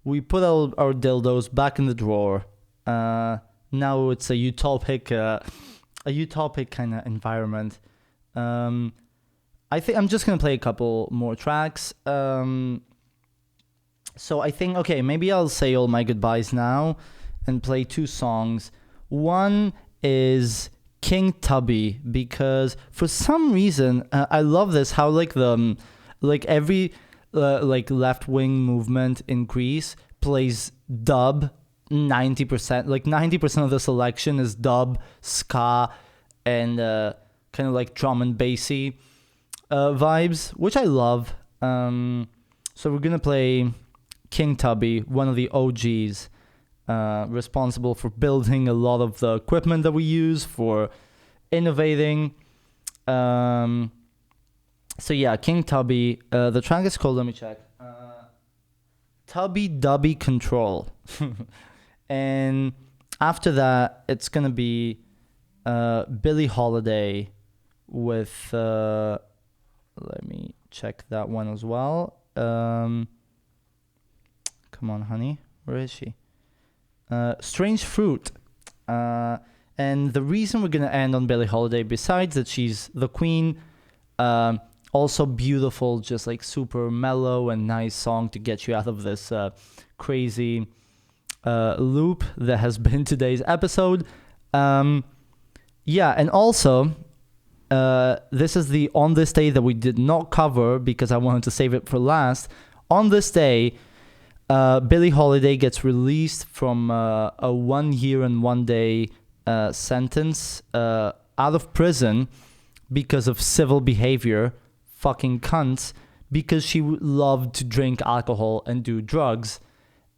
we put our dildos back in the drawer. Now it's a utopic kind of environment. I think I'm just gonna play a couple more tracks. So I think, okay, maybe I'll say all my goodbyes now and play two songs. One is King Tubby, because for some reason I love this, how like every like left-wing movement in Greece plays dub 90%. Like 90% of the selection is dub, ska, and kind of like drum and bassy vibes, which I love. So we're gonna play King Tubby, one of the OGs, responsible for building a lot of the equipment that we use, for innovating. So yeah, King Tubby. The track is called, let me check, Tubby Dubby Control. And after that, it's gonna be Billie Holiday with let me check that one as well. Come on, honey, where is she? Strange Fruit. And the reason we're gonna end on Billie Holiday, besides that she's the queen, also beautiful, just like super mellow and nice song to get you out of this crazy loop that has been today's episode. Yeah, and also this is the On This Day that we did not cover because I wanted to save it for last. On this day, Billie Holiday gets released from a 1 year and 1 day sentence out of prison because of civil behavior. Fucking cunts. Because she loved to drink alcohol and do drugs.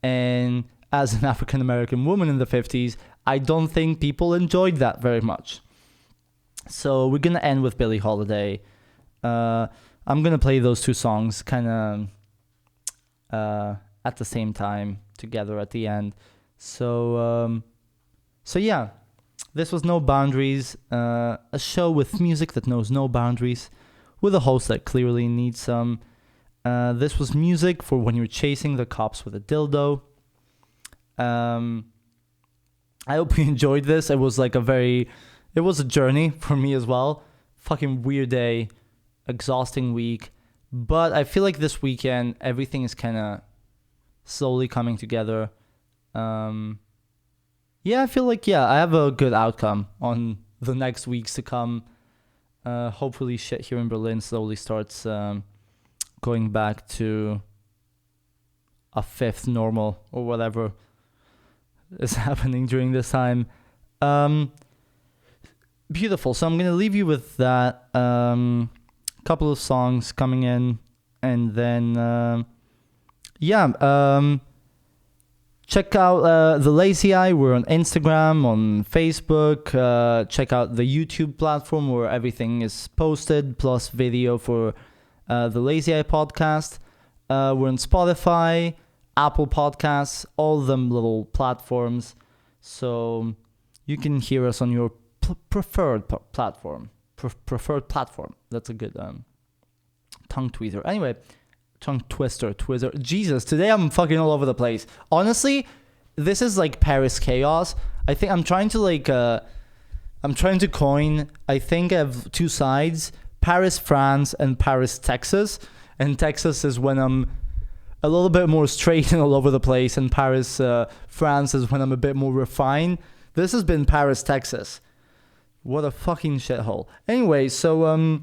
And as an African American woman in the 50s, I don't think people enjoyed that very much. So we're gonna end with Billie Holiday. I'm gonna play those two songs kind of at the same time together at the end. So yeah, this was No Boundaries, a show with music that knows no boundaries, with a host that clearly needs some. This was music for when you're chasing the cops with a dildo. I hope you enjoyed this. It was like it was a journey for me as well. Fucking weird day, exhausting week. But I feel like this weekend, everything is kind of slowly coming together. Yeah, I feel like, I have a good outcome on the next weeks to come. Hopefully shit here in Berlin slowly starts going back to a fifth normal or whatever is happening during this time. Beautiful. So I'm going to leave you with that. Couple of songs coming in, and then check out The Lazy Eye. We're on Instagram, on Facebook. Check out the YouTube platform where everything is posted, plus video for The Lazy Eye podcast. We're on Spotify, Apple Podcasts, all them little platforms. So you can hear us on your preferred platform. Preferred platform. That's a good tongue tweezer. Anyway, tongue twister. Jesus, today I'm fucking all over the place. Honestly, this is like Paris chaos. I think I'm trying to coin, I think I have two sides, Paris, France, and Paris, Texas. And Texas is when I'm a little bit more straight and all over the place, and Paris, France is when I'm a bit more refined. This has been Paris, Texas. What a fucking shithole. Anyway, so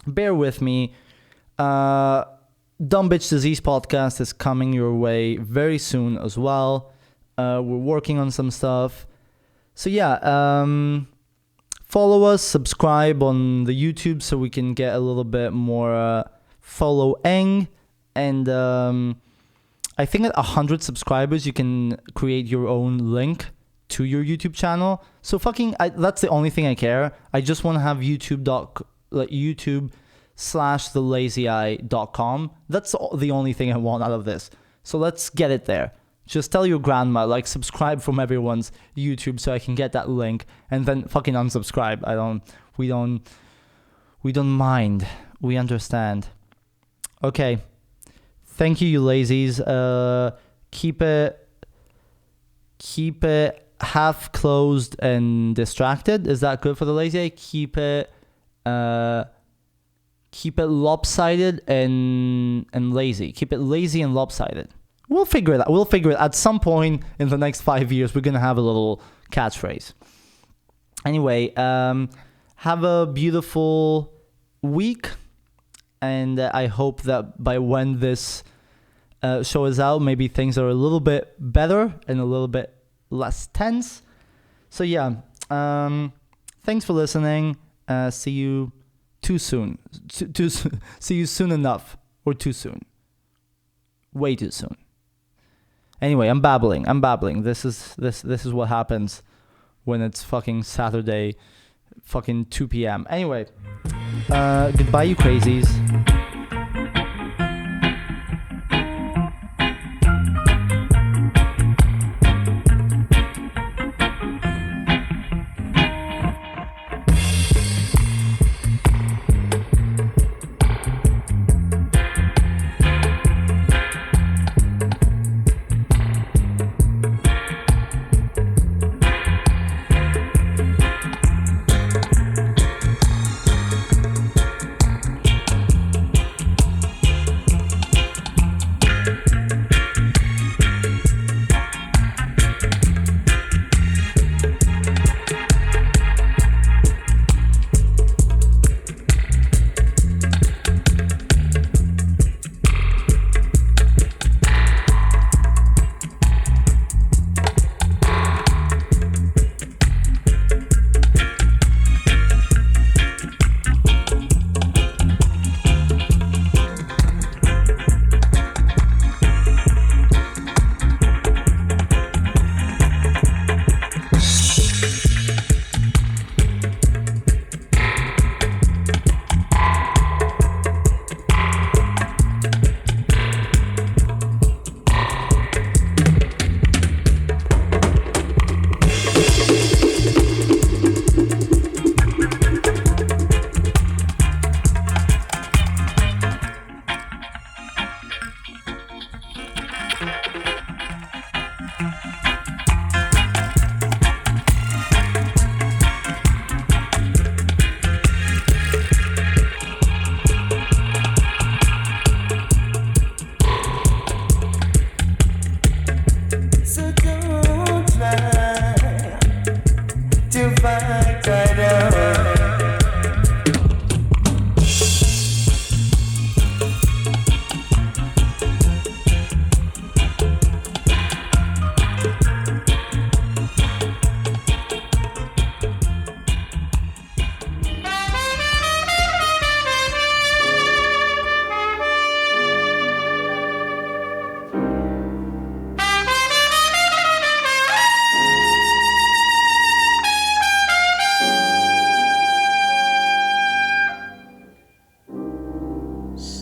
bear with me. Dumb Bitch Disease podcast is coming your way very soon as well. We're working on some stuff. So yeah, follow us, subscribe on the YouTube so we can get a little bit more following. And I think at 100 subscribers, you can create your own link to your YouTube channel. So that's the only thing I care. I just want to have YouTube/thelazeye.com. That's the only thing I want out of this. So let's get it there. Just tell your grandma, like, subscribe from everyone's YouTube so I can get that link, and then fucking unsubscribe. We don't mind. We understand. Okay. Thank you, you lazies. Keep it half closed and distracted. Is that good for the lazy? Keep it lopsided and lazy. Keep it lazy and lopsided. We'll figure it out. We'll figure it at some point in the next 5 years. We're gonna have a little catchphrase. Anyway, have a beautiful week, and I hope that by when this show is out, maybe things are a little bit better and a little bit less tense. So yeah, thanks for listening. See you too soon. See you soon enough, or too soon. Way too soon. Anyway, I'm babbling. This is what happens when it's fucking Saturday, fucking 2 p.m. Anyway, goodbye, you crazies.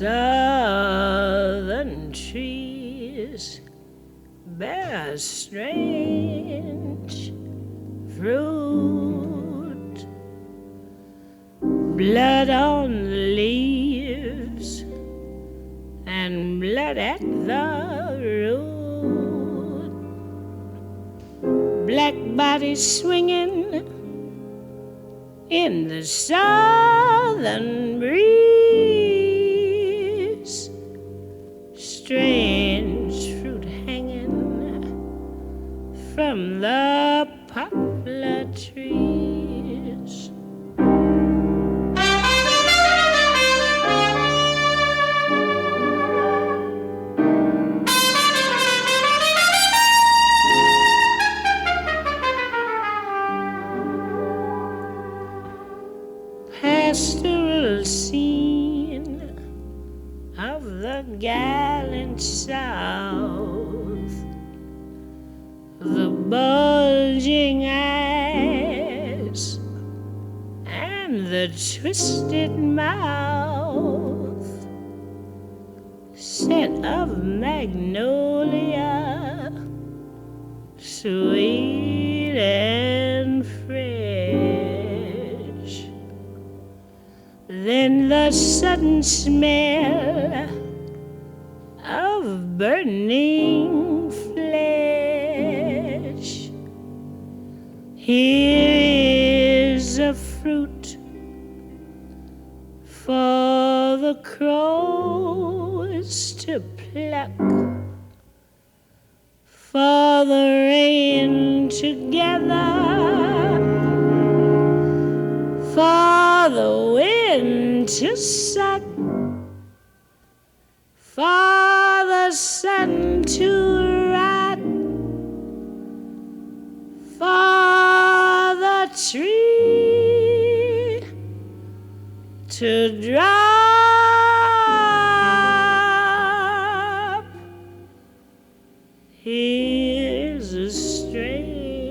Southern trees bear strange fruit, blood on the leaves and blood at the root, black bodies swinging in the southern breeze, strange fruit hanging from the poplar trees. pastoral scene of the gallant South, the bulging eyes and the twisted mouth, scent of magnolia, sweet and fresh. Then the sudden smell of burning flesh. Here is a fruit for the crows to pluck, for the rain to gather, for the wind to suck, for the sun to rot, for the tree to drop. Here's a strange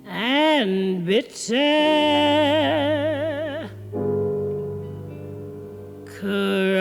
and bitter cry.